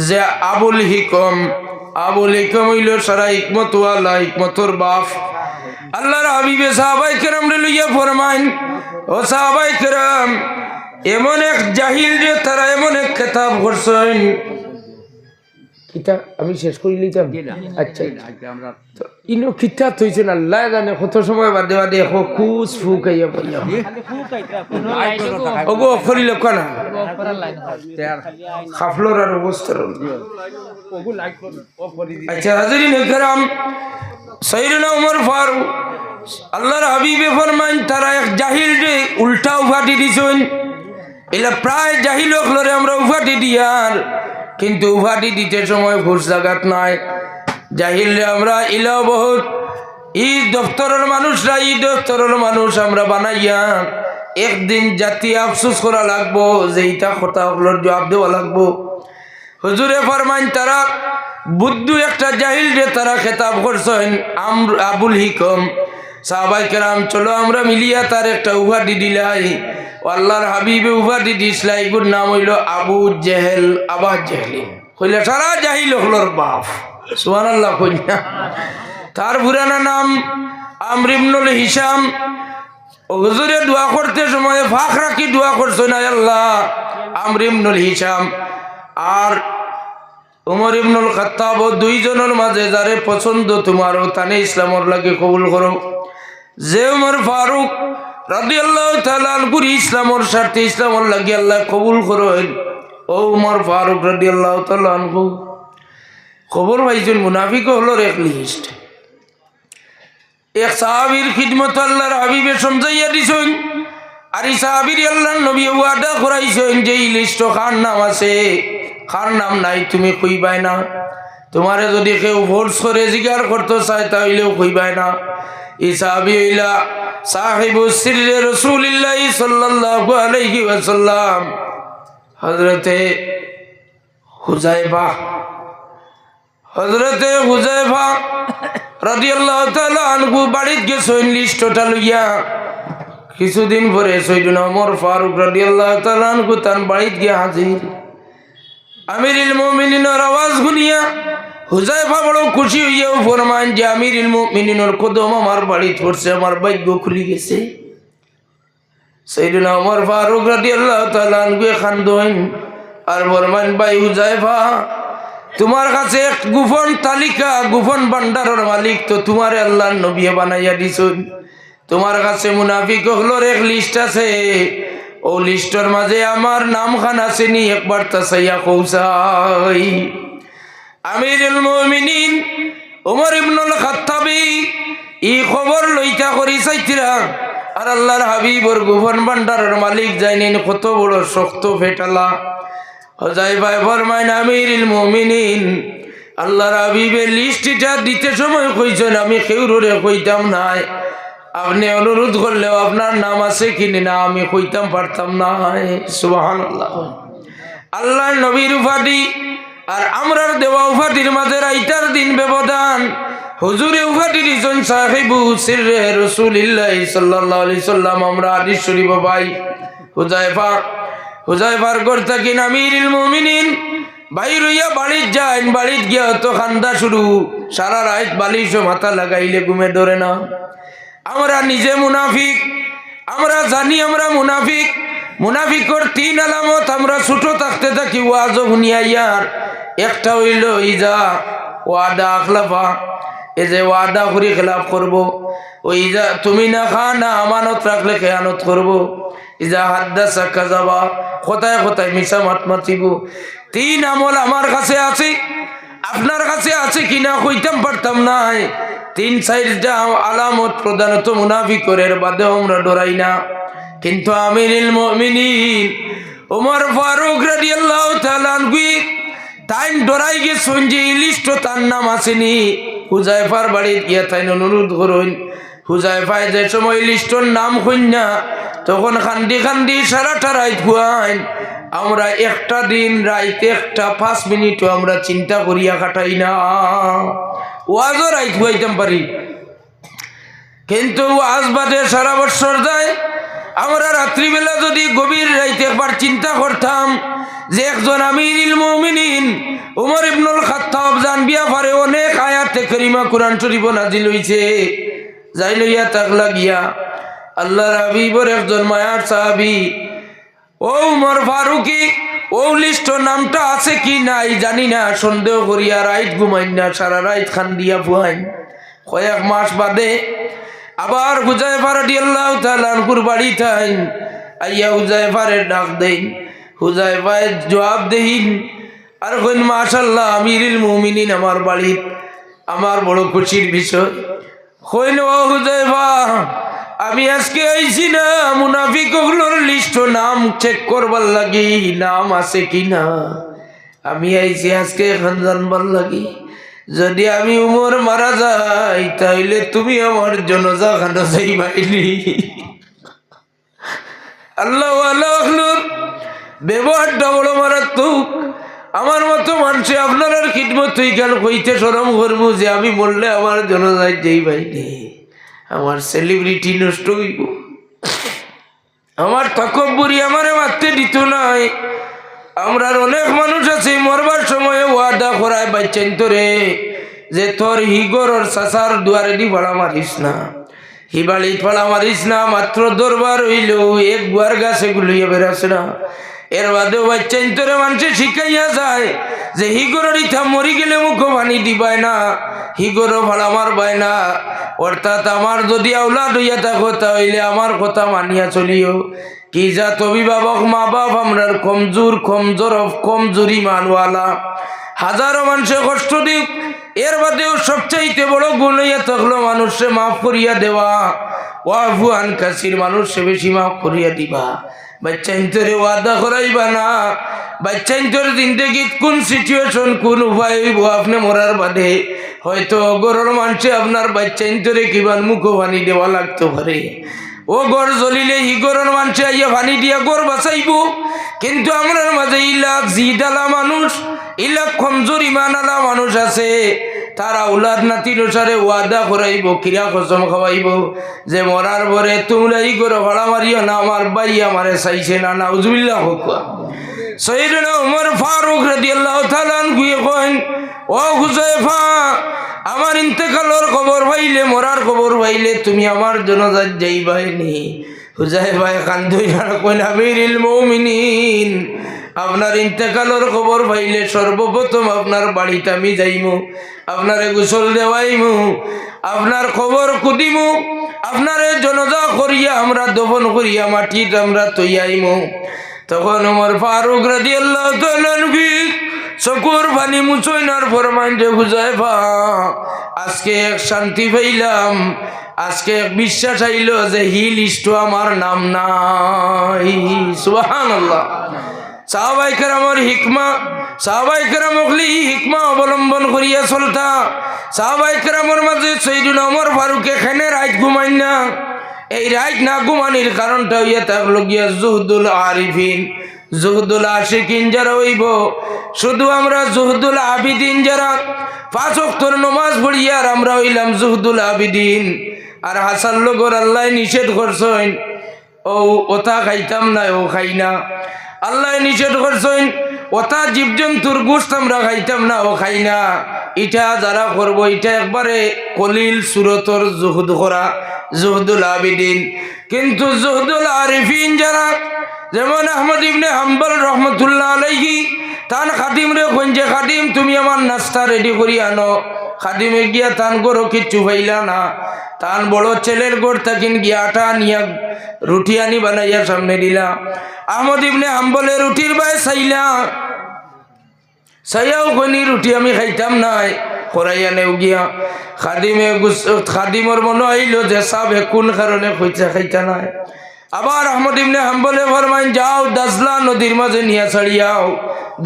A: যে আবুল হিকম হইল সারা হিকমত ওয়ালা, হিকমতর বাপ। আল্লাহর হাবিবে সাহাবায়ে কেরামরে লইয়া ফরমাইন, ও সাহাবায়ে কেরাম, এমন এক জাহিল যে তারা এমন এক খেতাব করছেন। কিতাব আমি শেষ করে লিতাম। আচ্ছা, ইনো কিতাব হইছেন আল্লাহ জানে কত সময় বাদে বাদে খুশ ফুকাইয়া পাইয়া ওগো করিল কোনা খাফলোর আর অবস্থা। আচ্ছা হাজিরিন کرام, সাইয়েদনা উমর ফারুক আল্লাহর হাবিবে ফরমাইন তারা এক জাহিল যে উল্টা উপাধি দিছেন। এলা প্রায় জাহিল হলরে আমরা উপাধি দিয়ার, কিন্তু উপাধি দিতে সময় ঘুষ জাগাত নাই। জাহিলরে আমরা ইলাও বহুত ই দপ্তরের মানুষ আমরা বানাইয়া একদিন জাতি আফসোস করা লাগবো যে ইটা কথা হলর জবাব দেওয়া লাগবো। হুজুরে ফরমাইন তারা বুদ্ধু একটা জাহিল রে তারা খেতাব করছেন আবুল হিকম। সাহাবায়ে কেরাম চলো আমরা মিলিয়া তার একটা উপাধি দিলাই। আল্লাহর হাবিবে উপাধি দিসলাই, এগুর নাম হইল আবু জেহেল, আবা জেহেলি কইলে সারা জাহিল হলর বাপ। সুবহানাল্লাহ কইনা। তার পুরানা নাম আমর ইবনুল হিশাম। হুজুরে দোয়া করতে সময় ফাঁক রাখি দোয়া করছেন, আয় আল্লাহ আমর ইবনুল হিশাম আর উমর ইবনুল খাত্তাব দুইজনের মাঝে যারে পছন্দ তোমার তানে ইসলামর লাগে কবুল করো। যে উমর ফারুক রাদিয়াল্লাহু তাআলা আনহু ইসলামর স্বার্থে ইসলামর লাগে আল্লাহ কবুল করেন। ও উমর ফারুক রাদিয়াল্লাহু তাআলা আনহু খবর পাইছেন মুনাফিক হলোর এক লিস্ট। এক সাহাবীর খিদমত আল্লাহর হাবিবে সমঝাইয়া দিছেন, আর এই সাহাবীর আল্লাহর নবী ওয়াদা করাইছেন যে এই লিস্ট কার নাম আছে কার নাম নাই তুমি কইবাই না। তোমারে যদি কেউ ফোর্স করে জিজ্ঞাসা করতে চায় তাহলেও কইবাই না। এই সাহাবী হইলা সাহিবুস সিররে রাসূলুল্লাহ সাল্লাল্লাহু আলাইহি ওয়াসাল্লাম হযরতে হুযায়ফা রাদিয়াল্লাহু তাআলা আনহু বাড়িতে গেছেন লিস্টটা লইয়া। কিছুদিন পরে সৈয়দনা ওমর ফারুক রাদিয়াল্লাহু তাআলা আনহু তার বাড়িতে গিয়ে হাজির। আমিরুল মুমিনিনের আওয়াজ শুনিয়া হুযায়ফা বড় খুশি হইয়া ফরমান যে আমিরুল মুমিনিনের কদম আমার বাড়িতে পড়ছে, আমার ভাগ্য খুলে গেছে। সৈয়দনা ওমর ফারুক রাদিয়াল্লাহু তাআলা আনহু খান্দন আর ফরমান, ভাই হুযায়ফা, তোমার কাছে এক গোপন তালিকা, গোপন ভান্ডারের মালিক তো তোমার আল্লাহর নবী বানাইয়া দিছেন। তোমার কাছে মুনাফিক হলোর এক লিস্ট আছে, ও লিস্টের মাঝে আমার নাম খান আছে নি, একবার তা চাইয়া কৌসাই। আমিরুল মুমিনিন ওমর ইবনুল খাত্তাবী এই খবর লইতা করি চাইতিরা, আর আল্লাহর হাবিবর গোপন ভান্ডারের মালিক জানেন কত বড় শক্ত ফেটালা। হুযায়ফা ফরমায়, আমিরুল মুমিনিন, আল্লাহর হাবিবের লিস্টটা দিতে সময় কইছেন, আমি কেউরে কইতাম নাই। আপনি অনুরোধ করলেও আপনার নাম আছে কিনা না আমি কইতাম পারতাম না। সুবহানাল্লাহ। আল্লাহর নবীর উপাধি আর আমরার দেওয়া উপাধির মাঝে রাইতার দিন ব্যবধান। হুজুরে উপাধি দিয়েছেন সাহিবু সিররে রাসূলুল্লাহ সাল্লাল্লাহু আলাইহি সাল্লাম। আমরা হাদিস শরীফ ভাই হুযায়ফার ঘর থেকে আমিরুল মুমিনিন বাইর হইয়া বাড়িতে যান। বাড়িতে গিয়া তো খান্দা শুরু, সারা রাত বালিশ মাথা লাগাইলে ঘুমে ধরে না। আমরা নিজে মুনাফিক, আমরা জানি আমরা মুনাফিক। মুনাফিকর তিন আলামত আমরা ছোট থাকতে থাকি ওয়াজ শুনিয়ার। একটা হইল ইজা ওয়াদা আখলাফা, এই যে ওয়াদা করে খেলাফ করব। ওই ইজা তুমি না খা না আমানত রাখলে খেয়ানত করব। ইজা হাদ্দাসা কাযাবা, কথায় কথায় মিছা মাত মাতিব। তিন আমল আমার কাছে আছে, আপনার কাছে আছে কিনা কইতাম পারতাম নাই। তিন চারটা আলামত প্রধানত মুনাফিকের বাদে আমরা ডরাই না। কিন্তু আমিরুল মুমিনিন ওমর ফারুক রাদিয়াল্লাহু তাআলা আনহু তাই ডরাই গেছেন যে এই লিস্ট তার নাম আসেনি। হুযায়ফার বাড়িতে গিয়া তাই অনুরোধ করুন। হুযায়ফায় যে সময় লিস্টর নাম কইনা তখন খান্দি খান্দি সারাটা রাত খুয়াইন। আমরা একটা দিন রাইতে একটা 5 মিনিটও আমরা চিন্তা করিয়া কাটাই না। ওয়াজও রাইত খুয়াইতাম পারি, কিন্তু ওয়াজ বাদে সারা বছর যায়। আমরা রাত্রিবেলা যদি গভীর রাইতে একবার চিন্তা করতাম যে একজন আমিরুল মুমিনিন ওমর ইবনুল খাত্তাব জানবিয়া পারে অনেক আয়াতে কারিমা কোরআন শরীফ নাজিল হইছে, যাই লইয়া তাক লাগিয়া আল্লাহর হাবিবর একজন মায়ার সাহাবী ও উমর ফারুকি ও লিস্ট নামটা আছে কি নাই জানি না, সন্দেহ করিয়া রাইত ঘুমাইন না, সারা রাইত খান দিয়া ফুয়াইন। কয়েক মাস বাদে আবার হুযায়ফা রাদিয়াল্লাহু তাআলা আনহুর বাড়ি থাইন আইয়া হুযায়ফারে ডাক দেন। হুযায়ফায় জবাব দেহিন আর কইন, মাশাআল্লাহ আমিরুল মুমিনিন আমার বাড়ি, আমার বড় খুশির বিষয়। কইন, ও হুযায়ফা, আমি আজকে আইছি না মুনাফিকগুলোর লিস্ট নাম চেক করবার লাগি, নাম আছে কিনা। আমি আইছি আজকে এখন জানবার লাগি। যদি আমি উমর মারা যাই তাইলে তুমি আমার জনাজা খানা যাইবাইনি। আল্লাহ আল্লাহর ব্যবহারটা বড় মারাত্মক। আমার মতো মানুষে আপনার আর খিদমত তুই কেন কইতে শরম করবো যে আমি বললে আমার জনাজায় যাইবাইনি। আমার সেলিব্রিটি নষ্ট হইব, আমার তকব্বুরি আমারে মারতে দিত নাই। আমরার অনেক মানুষ আছে মরবার সময়ে ওয়াদা করায় বাচ্চান তোরে যে তোর হিগরর চাচার দুয়ারে দি ভাড়া মারিস না, হিবাড়ি ভাড়া মারিস না, মাত্র দরবার হইল এক গুয়ার গাছ এগুলো বেড়াছে না। এর বাদেও বাচ্চান তোরে মানুষে শিখাইয়া যায় যে হিগরের ইথা মরি গেলে মুখ পানি দিবায় না, হিগরও ভাড়া মারবাই না। অর্থাৎ আমার যদি আওলাদ হইয়া থাকো তাহলে আমার কথা মানিয়া চলিও। কি জাত অভিভাবক মা বাপ আমরার কমজোরি মানওয়ালা, হাজারো মানুষে কষ্ট দিক, এর বাদেও সবচাইতে বড় গুণ হইয়া থাকলো মানুষে মাফ করিয়া দেওয়া। ওয়াফু আন কাসির, মানুষে বেশি মাফ করিয়া দিবা। বাচ্চা ইন্তরে ওয়াদা করাইবা না। বাচ্চা ইন্তর জিন্দগিত কোন সিচুয়েশন কোন উপায় হইব আপনি মরার বাদে হয়তো গরর মানুষে আপনার বাচ্চা ইন্তরে কিমান মুখ পানি দেওয়া লাগতে পারে। ও গড় জ্বলিলে হি গরর মানুষে আইয়া পানি দিয়া গড় বাঁচাইব। কিন্তু আমরার মাঝে ইলাক জিদালা মানুষ, ইলাক কমজোর ইমান আলা মানুষ আছে। তার আউলাদ নাতি অনুসারে ওয়াদা করাইব, কিরা কসম খাওয়াইব যে মরার পরে তোমরা ই করে ভাড়া মারিও না, আমার ভাই আমারে চাইছে না। নাউজুবিল্লাহ হোক। সৈয়দনা উমর ফারুক রাদিয়াল্লাহু তাআলা আনহু কইন, ও হুযায়ফা, আমার ইন্তেকালের খবর পাইলে, মরার খবর পাইলে তুমি আমার জানাজাত যাইবাইনি। হুযায়ফা কান্দইয়া কইন, আমিরুল মুমিনিন, আপনার ইন্তেকালের খবর পাইলে সর্বপ্রথম আপনার বাড়িতে আমি যাইমু, আপনারে গোসল দেওয়াইমু, আপনার খবর কুদিমু, আপনারে জানাজা করিয়া আমরা দফন করিয়া মাটিতে আমরা তৈয়াইমু। তখন ওমর ফারুক রাদিয়াল্লাহু তাআলা আনহু চকুর পানি মুছইনার ফরমান যে হুযায়ফা, আজকে এক শান্তি পাইলাম, আজকে এক বিশ্বাস আইল যে হি লিস্ট আমার নাম নাই। সুবহানাল্লাহ। সাহাবায়ে কেরামের হিকমা, সাহাবায়ে কেরাম ওগলি হিকমা অবলম্বন করিয়া চলতা। সাহাবায়ে কেরামের মাঝে সৈয়দনা ওমর ফারুক এখানে রাত ঘুমাই না। এই রাত না ঘুমানির কারণটা হইয়া থাকলো গিয়া জুহদুল আরিফিন, জুহদুল আশিকিন যারা হইব, শুধু আমরা জুহদুল আবিদিন যারা 5 ওয়াক্তের নামাজ পড়িয়া আর আমরা হইলাম জুহদুল আবিদিন। আর হাসান লোগর আল্লাহ নিষেধ করছেন, ও ওটা খাইতাম না, ও খাই না। আল্লাহ নিষেধ করছেন ওটা জীবজন্তুর গোশত আমরা খাইতাম না, ও খাই না। এটা যারা করবো এটা একবারে কলিল সুরতর জুহুদ করা, জুহদুল আবিদিন। কিন্তু জুহদুল আরিফিন যারা, যেমন আহমদ ইবনে হাম্বল রহমতুল্লাহ আলাইহি, তান খাদিম রে কইন যে খাদিম তুমি আমার নাস্তা রেডি করি আনো। খাদিমে গিয়া তান গরো কিচ্ছু পাইলা না, তান বড় ছেলের গোড় থাকিন গিয়া আটা নিয়া রুটি আনি বানাইয়া সামনে দিলা। আহমদ ইবনে হাম্বলের রুটির বাই চাইলা, চাইয়াও কইনি রুটি আমি খাইতাম নাই, করাইয়া নেও গিয়া। খাদিমর মনে হইল যে সাবে কোন কারণে খাইতা নাই। আবার আহমদ ইবনে হাম্বলে ফরমাইন, যাও দাজলা নদীর মাঝে নিয়া ছাড়িয়াও।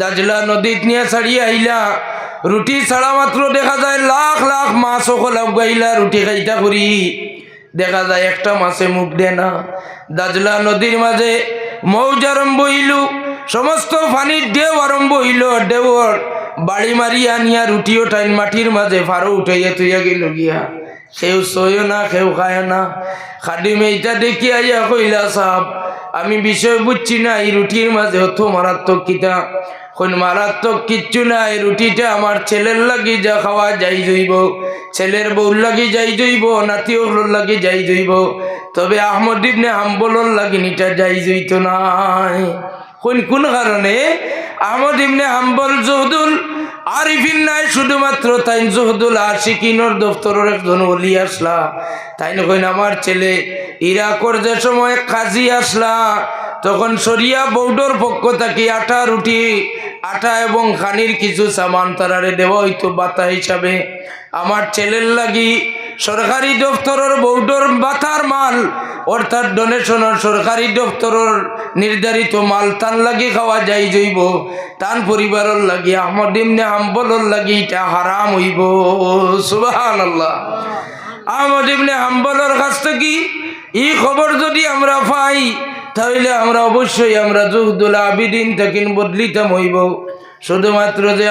A: দাজলা নদীত নিয়া ছাড়িয়া আইলা, রুটি ছাড়া মাত্র দেখা যায় লাখ লাখ মাছ ওখলা গাইলা রুটি খাইতা করি, দেখা যায় একটা মাছে মুখ দে না। দাজলা নদীর মাঝে মৌজ আরম্ভ হইল, সমস্ত পানির ঢেউ আরম্ভ হইল। ঢেউর বাড়ি মারিয়া নিয়া রুটিও টাইন মাটির মাঝে ফারো উঠাইয়া তুইয়া গেল গিয়া। কেউ সইও না, কেউ খায় না। খাদিম এইটা দেখি আইয়া কইলা, সাহেব আমি বিষয় বুঝছি না, এই রুটির মাঝে অত মারাত্মক কিতা। কোন মারাত্মক কিচ্ছু না, এই রুটিটা আমার ছেলের লাগি যা খাওয়া যাই জইব, ছেলের বউর লাগি যাই জইব, নাতি ওগুলোর লাগি যাই জইব, তবে আহমদ ইবনে হাম্বলর লাগি নিটা যাই জইত নাই। কোন কারণে? আহমদ ইবনে হাম্বল জুহদুল আরিফিন নাই, শুধুমাত্র তাই জুহদুল আশিকিনের দফতরের একজন ওলি আসলা। তাই না কইন আমার ছেলে ইরাকর যে সময় কাজী আসলা, তখন সরিয়া বৌডোর পক্ষ থেকে আটা রুটি, আটা এবং খানির কিছু সামান তারারে দেওয়া হইতো বাতা হিসাবে। আমার ছেলের লাগি সরকারি দফতরের বৌডোর বাতার মাল, অর্থাৎ ডোনেশনের সরকারি দফতরের নির্ধারিত মাল তান লাগি খাওয়া যাই জইব, তান পরিবারের লাগি আহমদ ইবনে হাম্বলের লাগি এটা হারাম হইব। সুবহানাল্লাহ। আহমদ ইবনে হাম্বলের কাছ থেকে এই খবর যদি আমরা পাই, তাহলে আমরা অবশ্যই আমরা জুহদুল আবিদিন থেকে বদলিতাম হইব। শুধুমাত্র যে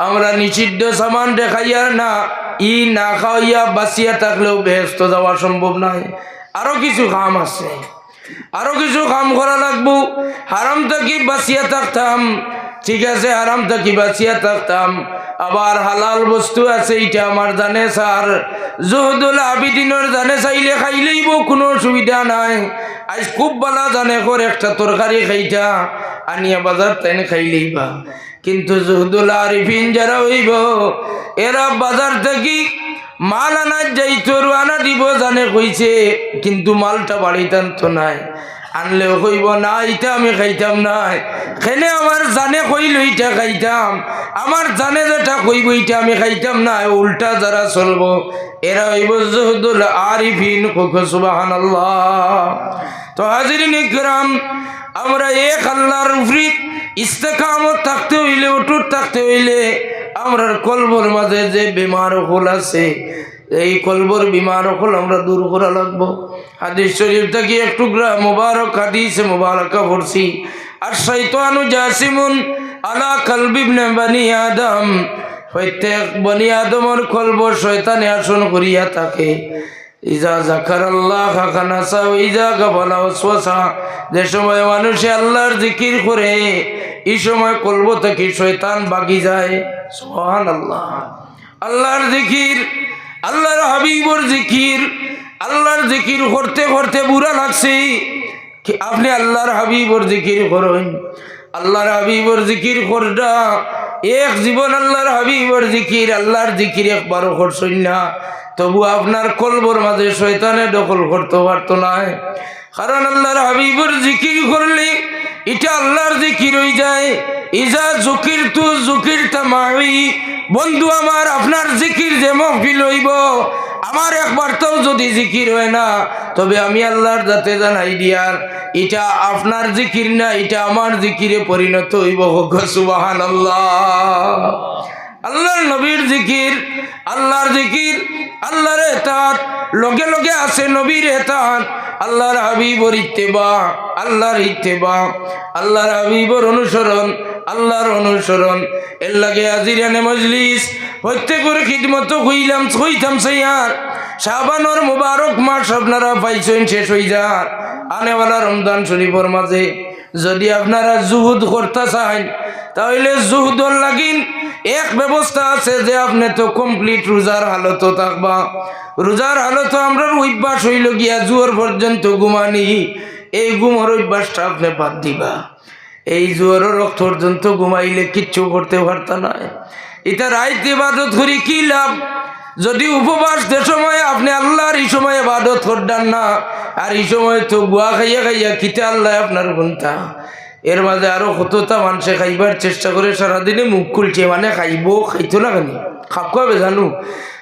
A: আমরা নিষিদ্ধ সামান দেখাইয়া না, ই না খাওয়াইয়া বাঁচিয়া থাকলেও বেহেস্ত যাওয়া সম্ভব নয়। আরো কিছু কাম আছে, আরো কিছু কাম করা লাগবো। হারাম থাকি বাঁচিয়া থাকতাম, ঠিক আছে, হারাম থাকি বাঁচিয়া থাকতাম। আবার হালাল বস্তু আছে, এটা আমার জানে স্যার, জুহদুল আবিদিনের জানে চাইলে খাইলেইব, কোনো অসুবিধা নাই। আজ খুব বালা জানে করে একটা তরকারি খাইটা আনিয়া বাজার তাই খাইলেইবা। কিন্তু জুহদুল আরিফিন যারা হইব, এরা বাজার থেকে মাল আনা যাইতো, আনা দিব জানে কইছে, কিন্তু মালটা বাড়িতে আনতো নাই। আনলেও কইব না এটা আমি খাইতাম না, খেলে আমার জানে কইল এটা খাইতাম, আমার জানে যেটা কইব এটা আমি খাইতাম না। উল্টা যারা চলবো এরা হইব জুহদুল আরিফিন। সুবহানাল্লাহ। তো হাজিরিন ইকরাম, আমরা এক আল্লাহর উপরে ইস্তেকামত থাকতে হইলে, অটুট থাকতে হইলে আমরা কলবর মাঝে যে বিমার হল আছে, এই কলবর বিমার হল আমরা দূর করা লাগবো। হাদিস শরীফ থেকে এক টুকরা মুবারক হাদিসে মুবারকা পড়ছি, আর শয়তানু জাসিমুন আলা কলবি ইবনে বানি আদম, প্রত্যেক বনি আদমর কলব শয়তানে আসন করিয়া থাকে। ইজা যাকারাল্লাহ খানাসা ও ইজা গাফালা ওয়াসওয়াসা, যে সময় মানুষে আল্লাহর জিকির করে এই সময় কলব থেকে শয়তান ভাগি যায়। সুবহানাল্লাহ। আল্লাহর জিকির, আল্লাহর হাবিবর জিকির, আল্লাহর জিকির করতে করতে বুড়া লাগছে কি আপনি আল্লাহর হাবিবর জিকির করেন। আল্লাহর হাবিবর জিকির করডা এক জীবন আল্লাহর হাবিবর জিকির, আল্লাহর জিকির একবারও করছেন না, তবু আপনার কলবর মাঝে শয়তানে দখল করতে পারতো না। কারণ আল্লাহর হাবিবর জিকির করলে এটা আল্লাহর জিকির হয়ে যায়। ইজা জুকির তু জুকির তামাই, বন্ধু আমার আপনার জিকির যে মহফিল হইব, আমার একবারটাও যদি জিকির হয় না, তবে আমি আল্লাহর যাতে জানাই দিয়ার এটা আপনার জিকির না, এটা আমার জিকিরে পরিণত হইব। সুবহানাল্লাহ। আল্লাহর নবীর জিকির, আল্লাহর জিকির, আল্লাহর ইতাআত, লগে লগে আছে নবীর ইতাআত, আল্লাহর হাবিবর ইত্তেবা, আল্লাহর ইত্তেবা, আল্লাহর হাবিবর অনুসরণ, আল্লাহর অনুসরণ। এর লাগে আজিরানে মজলিস প্রত্যেকের খিদমত কইতাম সাইয়ার শাবানোর মুবারক মাস আপনারা পাইছেন, শেষ হয়ে যার আনেওয়ালা রমজান শরীফের মাঝে যদি আপনারা জুহুদ করতে চান, তাহলে জুহুদর লাগিন এক ব্যবস্থা আছে যে আপনি তো কমপ্লিট রোজার হালত থাকবা। রোজার হালত আমরা অভ্যাস হইল গিয়া জুয়ার পর্যন্ত ঘুমানি, এই ঘুমার অভ্যাসটা আপনি বাদ দিবা। এই জুয়ারের রক্ত পর্যন্ত ঘুমাইলে কিচ্ছু করতে পারত না। এটা রাইত ইবাদত করি কি লাভ যদি উপবাস যে সময় আপনি আল্লাহর এই সময় ইবাদত করতেন না, আর এই সময় তো গুয়া খাইয়া খাইয়া কিতা আল্লাহ আপনার গুনতা। এর মাঝে আরো কতটা মানুষে খাইবার চেষ্টা করে সারাদিনে মুখ খুলছে, মানে খাইবো খাইতো না কেন খাপ খাবে জানো।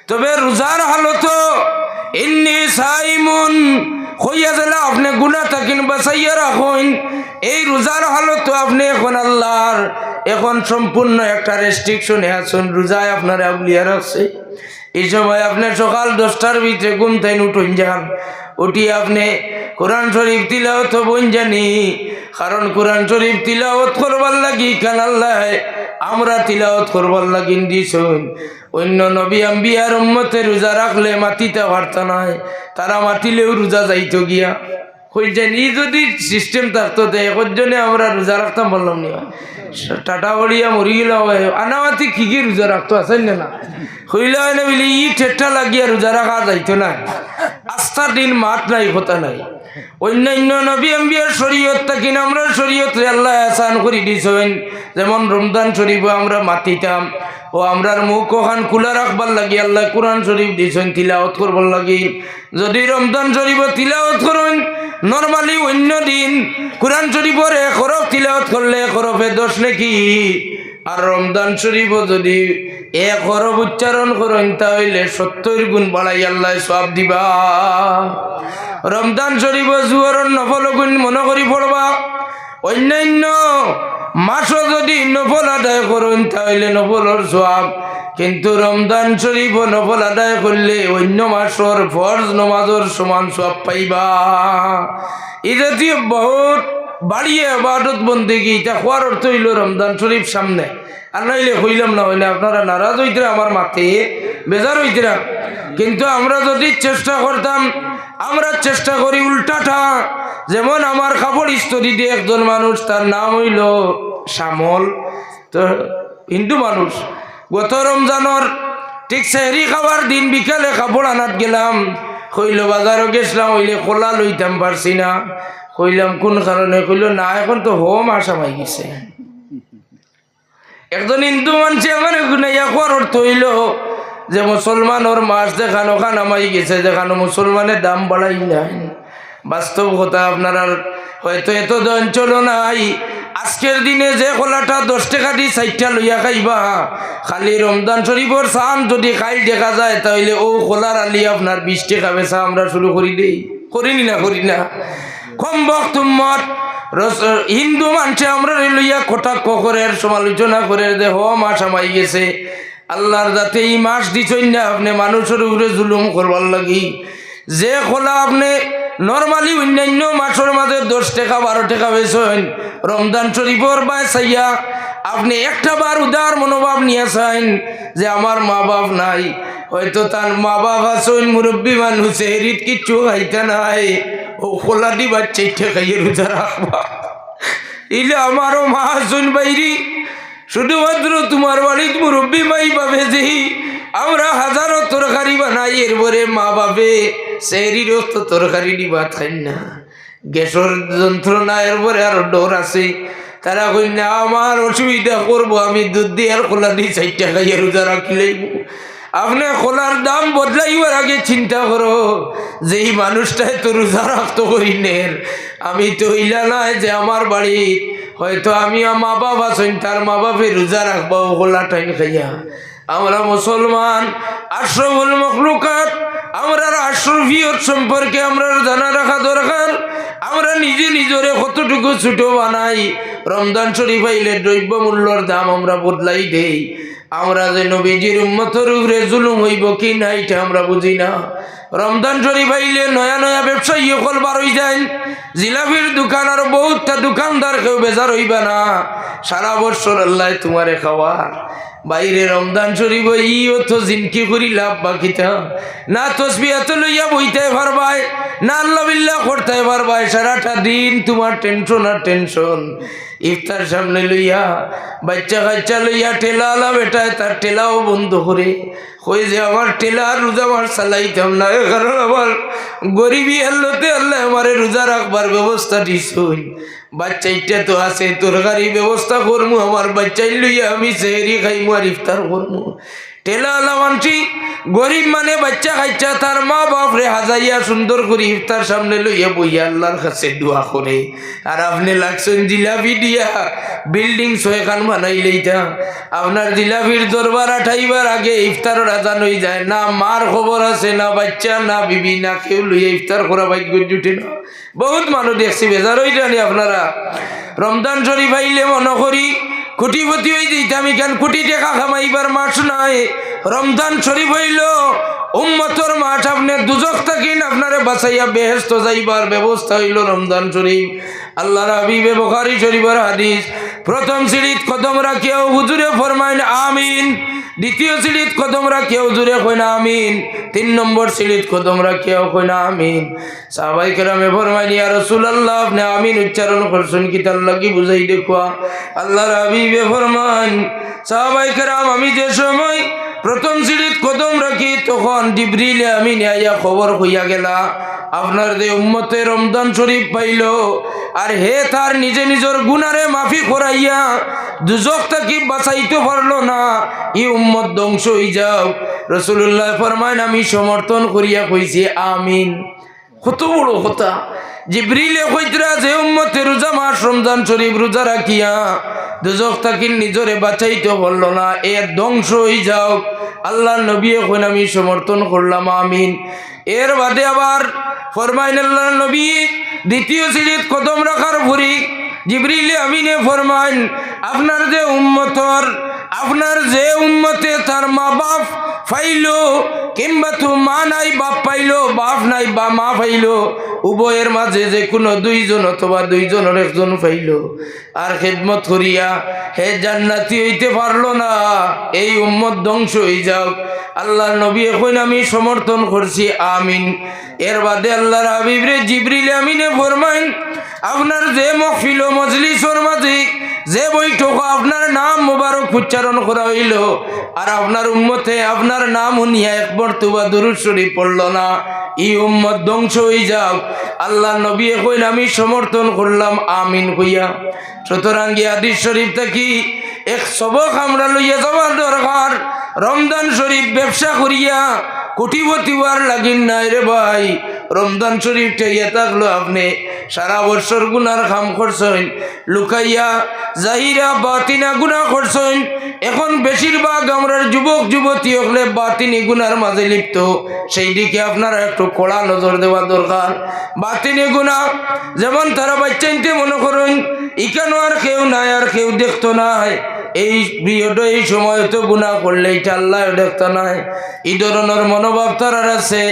A: তবে রোজার হালত এমনি সাইমুন হইয়া গেলে আপনি গুনাহ থাকিন বাঁচাইয়া রাখুন। এই রোজার হালত আপনি এখন আল্লাহর এখন সম্পূর্ণ একটা রেস্ট্রিকশনে আছেন, রোজায় আপনার আউলিয়া রাখছে। এই সময় আপনি সকাল 10টার ভিতরে ঘুম থেকে উঠুন যান, উঠিয়ে আপনি কোরআন শরীফ তিলাওয়াত বন জানি। কারণ কোরআন শরীফ তিলাওয়াত করবার লাগি কেন আল্লাহ আমরা তিলাওয়াত করবার লাগিন দিয়েছেন। অন্য নবী আম্বিয়ার উম্মতে রোজা রাখলে মাতিতে পারত না, তারা মাতিলেও রোজা যাইতো গিয়া কই জানি। যদি সিস্টেম থাকতো একজনে আমরা রোজা রাখতাম বললাম নি, টাটা বড়িয়া মরি গেল আনামাতি কি কি রোজা রাখতো আছেন না হইলে হয় না বলি ই ঠেট্টা লাগিয়া রোজা রাখা যাইতো না। আস্থার দিন মাঠ নাই কথা নাই। অন্যান্য নবী আম্বিয়ার শরীয়ত থাকি আমরা শরীয়তে আল্লাহ আসান করে দিয়েছেন। যেমন রমজান শরীফ আমরা মাতিতাম, ও আমরার মুখ ওখান খোলা রাখবার লাগি আল্লাহ কোরআন শরীফ দিয়েছেন তিলাওয়াত করবার লাগি। যদি রমজান শরীফ তিলাওয়াত করেন, নর্মালি অন্য দিন কোরআন শরীফের এক হরফ তিলাওয়াত করলে এক হরফে 10 নাকি, আর রমজান শরীফ যদি এক হরফ উচ্চারণ করেন তাহলে 70 গুণ বাড়াই আল্লাহ সওয়াব দিবা। রমজান শরীফ জুয়ারর নফল গুণ মনে করি পড়বা। অন্যান্য মাসও যদি নফল আদায় করেন তাহলে নফলর সওয়াব, কিন্তু রমজান শরীফ নফল আদায় করলে অন্য মাসর ফরজ নমাজের সমান সওয়াব পাইবা। এই জাতীয় বহুত বাড়িয়ে ইবাদত বন্দেগী এটা হওয়ার অর্থ হইল রমজান শরীফ সামনে। আর নাইলে হইলাম না হইলে আপনারা নারাজ হইতরা, আমার মাতে বেজার হইতরা। কিন্তু আমরা যদি চেষ্টা করতাম, আমরা চেষ্টা করি উল্টাটা। যেমন আমার কাপড় ইস্ত্রি দিয়ে একজন মানুষ, তার নাম হইল শ্যামল, তো হিন্দু মানুষ। গত রমজানের ঠিক সেহরি খাবার দিন বিকালে কাপড় আনাত গেলাম, কইল বাজারও গেছিলাম, হইলে খোলা লইতাম পারছি না। কইলাম কোন কারণে, কইল না এখন তো হোম আসামাই গেছে। একজন হিন্দু মানুষ আমার গুনাইয়া কোয়ার অর্থ হইল যে মুসলমানের মাস দেখানো খানামাই গেছে, দেখানো মুসলমানের দাম বাড়াই নাই। বাস্তব কথা আপনারা হয়তো এত অঞ্চল নাই। আজকের দিনে যে খোলাটা 10 টাকা দিয়ে 4টা লইয়া খাইবা, খালি রমজান শরীফের চান যদি খাই দেখা যায় তাহলে ও খোলার আলি আপনার 20 টাকা বেচা আমরা শুরু করি দেই, করিনি না করি না। কম বক্তব্য হিন্দু মানুষে আমরা লইয়া কটাক্ষ করে সমালোচনা করে দেহ মাস আমাই গেছে। আল্লাহর যাতে এই মাস দিচ্ছেন না আপনি মানুষের উপরে জুলুম করবার লাগি। যে খোলা আপনি নর্মালি অন্যান্য মাসের মাঝে 10 টাকা 12 টাকা বেছেন, রমজান শরীফর বা চাইয়া আপনি একটা বার উদার মনোভাব নিয়ে আসেন যে আমার মা বাপ নাই, হয়তো তার মা বাপ আসেন মুরব্বী মানুষ, এরিত কিচ্ছু খাইতে নাই, ও খোলা দি বাচ্চা খাইয়ে রোজা রাখবা। ইলে আমারও মা আসুন বাইরি, শুধুমাত্র তোমার বাড়ির মুরব্বী মাই পাবে যে আমরা হাজারো তরকারি বানাই, এরপরে মা বাপে সেহরির তো তরকারি দিবা খাই না, গ্যাসের যন্ত্রণা এরপরে আরো ডর আছে। তারা কই না আমার অসুবিধা করবো, আমি দুধ দিয়ে আর খোলা দিয়ে 4 টাকা রোজা রাখলেই। আপনি খোলার দাম বদলাইবার আগে চিন্তা করো যে এই মানুষটাই তো রোজা রাখতো করি নের, আমি তো ইলা নাই যে আমার বাড়ি হয়তো আমি মা বাপ আছেন, তার মা বাপে রোজা রাখবো খোলা টাইম খাইয়া। আমরা মুসলমান আশরাফুল মখলুকাত, আমরা আশরাফিয়ত সম্পর্কে আমরা জানা রাখা দরকার। আমরা নিজে নিজরে কতটুকু ছোট বানাই, রমজান শরীফ আইলে দ্রব্য মূল্যর দাম আমরা বদলাই দেই। আমরা যে নবীজির উম্মতের উপরে জুলুম হইব কি না এটা আমরা বুঝি না। রমজান শরীফ আইলে নয়া নয়া ব্যবসায়ী সকল বার হয়ে যায়, জিলাপির দোকান আর বহুতটা দোকানদার কেউ বেজার হইবা না, সারা বছর আল্লাহ তোমারে খাওয়ার। বাইরে রমজান শরীফ ইও তো জিনকি করি লাভ বাকিটা না, তসবিহ তো লইয়া বইতে পারবাই না, আল্লাহ বিল্লাহ করতে পারবাই, সারাটা দিন তোমার টেনশন আর টেনশন। ইফতার সামনে লইয়া বাচ্চা কাচ্চা লইয়া ঠেলা আলা বেটায় তার ঠেলাও বন্ধ করে কই যে আমার ঠেলা রোজা আমার চালাইতাম না, কারণ আমার গরিবী আল্লাহতে আল্লাহ আমারে রোজা রাখবার ব্যবস্থা দিছুন। বাচ্চাইটা তো আছে তরকারি ব্যবস্থা করমু, আমার বাচ্চাই লইয়া আমি সেহরি খাইমু আর ইফতার করমু। ঠেলা আলা মানছি গরিব মানে বাচ্চা কাচ্চা তার মা বাপ রে হাজাইয়া সুন্দর করে ইফতার সামনে লইয়া বইয়া আল্লাহর কাছে দোয়া করে। আর আপনি লাগছেন জিলাপি দিয়া বিল্ডিং 6 খান বানাইলেইটা, আপনার জিলাপির দরবার আঠাইবার আগে ইফতারের আজান হয়ে যায় না, মার খবর আছে না, বাচ্চা না বিবি না কেউ লইয়া ইফতার করা ভাগ্য জুটে না। বহুত মানুষ দেখছি বেজার হয়ে জানি। আপনারা রমজান শরীফ আইলে মনে করি কোটিপতি হয়ে দিতাম, এখান কোটি টাকা খামাইবার মাস নাই। রমজান শরীফ হইল উম্মতর মাঠ, আপনি দুজক থাকেন আপনারে বাঁচাইয়া বেহেশত যাইবার ব্যবস্থা হইল রমজান শরীফ। আল্লাহর হাবিবে বুখারী শরীফের হাদিস, প্রথম সিঁড়িত কদম রাখিয়াও হুজুরে ফরমাইন আমিন, দ্বিতীয় সিঁড়িত কদম রাখিয়াও হুজুরে কইনা আমিন, 3 নম্বর সিঁড়িত কদম রাখিয়াও কইনা আমিন। সাহাবায়ে কেরামে ফরমাইন ইয়া রাসূলুল্লাহ আপনি আমিন উচ্চারণ করছেন কি তার লাগি বুঝাই দেখুয়া। আল্লাহর হাবিবে ফরমাইন সাহাবায়ে কেরাম আমি যে সময় প্রথম সিঁড়িত কদম রাখি তখন জিবরিল আমিন আইয়া খবর হইয়া গেলা আপনার যে উম্মতে রমজান শরীফ পাইল, আর হে তার নিজে নিজের গুনারে মাফি করাইয়া দুজক থাকি বাঁচাইতে পারলো না, ই উম্মত ধ্বংস হয়ে যাও। রাসূলুল্লাহ ফরমাইন আমি সমর্থন করিয়া কইছি আমিন। কত বড় কথা! জিবরিলে কইতরা যে উম্মতে রোজা মাস রমজান শরীফ রোজা রাখিয়া দুজক থাকি নিজরে বাঁচাইতে পারলো না, এর ধ্বংস হয়ে যাও। আল্লাহ নবী কইন আমি সমর্থন করলাম আমিন। এর বাদে আবার ফরমাইন আল্লাহ নবী দ্বিতীয় সিঁড়িত কদম রাখার পরে জিবরিল আমিনে ফরমাইন আপনার যে উম্মতে তার মা বাপ পাইলো কিংবা তো মা নাই বাপ পাইলো, বাপ নাই বা মা পাইলো, উভয়ের মাঝে যে কোনো 2 জন অথবা 2 জনের একজন পাইলো আর খেদমত করিয়া হে জান্নাতি হইতে পারলো না, এই উম্মত ধ্বংস হয়ে যাও। আল্লাহ নবী এখন আমি সমর্থন করছি আমিন। এর বাদে আল্লাহর হাবিব রে জিবরিল আমিনে ফরমাইন আপনার যে মহফিল মজলিসের মাঝে যে বৈঠক আপনার নাম মুবারক উচ্চারণ করা হইল আর আপনার উম্মতে আপনার নাম উনিয়া 1 মরতবা দুরূদ শরীফ পড়ল না, এই উম্মত ধ্বংস হয়ে যাও। আল্লাহ নবী কইন আমি সমর্থন করলাম আমিন কইয়া। সুতরাং এই হাদিস শরীফ থেকে এক সবক আমরা লইয়া যাওয়ার দরকার। রমজান শরীফ ব্যবসা করিয়া কোটিপতি হওয়ার লাগিন নাই রে ভাই। রমজান শরীফ ঠেইয়া থাকলো আপনি সারা বছর গুনার কাম করছেন, লুকাইয়া জাহিরা বাতিনা গুনাহ করছেন। এখন বেশিরভাগ আমরা যুবক যুবতী হলে বাতিনি গুনার মাঝে লিপ্ত, সেই দিকে আপনারা একটু কড়া নজর দেওয়া দরকার। বাতিনি গুনাহ যেমন তারা বাচ্চাইতে মনে করেন ইকানো আর কেউ নাই আর কেউ দেখতো নাই, এই পিরিয়ড এই সময় তো গুনাহ করলে এটা আল্লাহ দেখতা নাই, এই ধরনের মনোভাব তার আছে।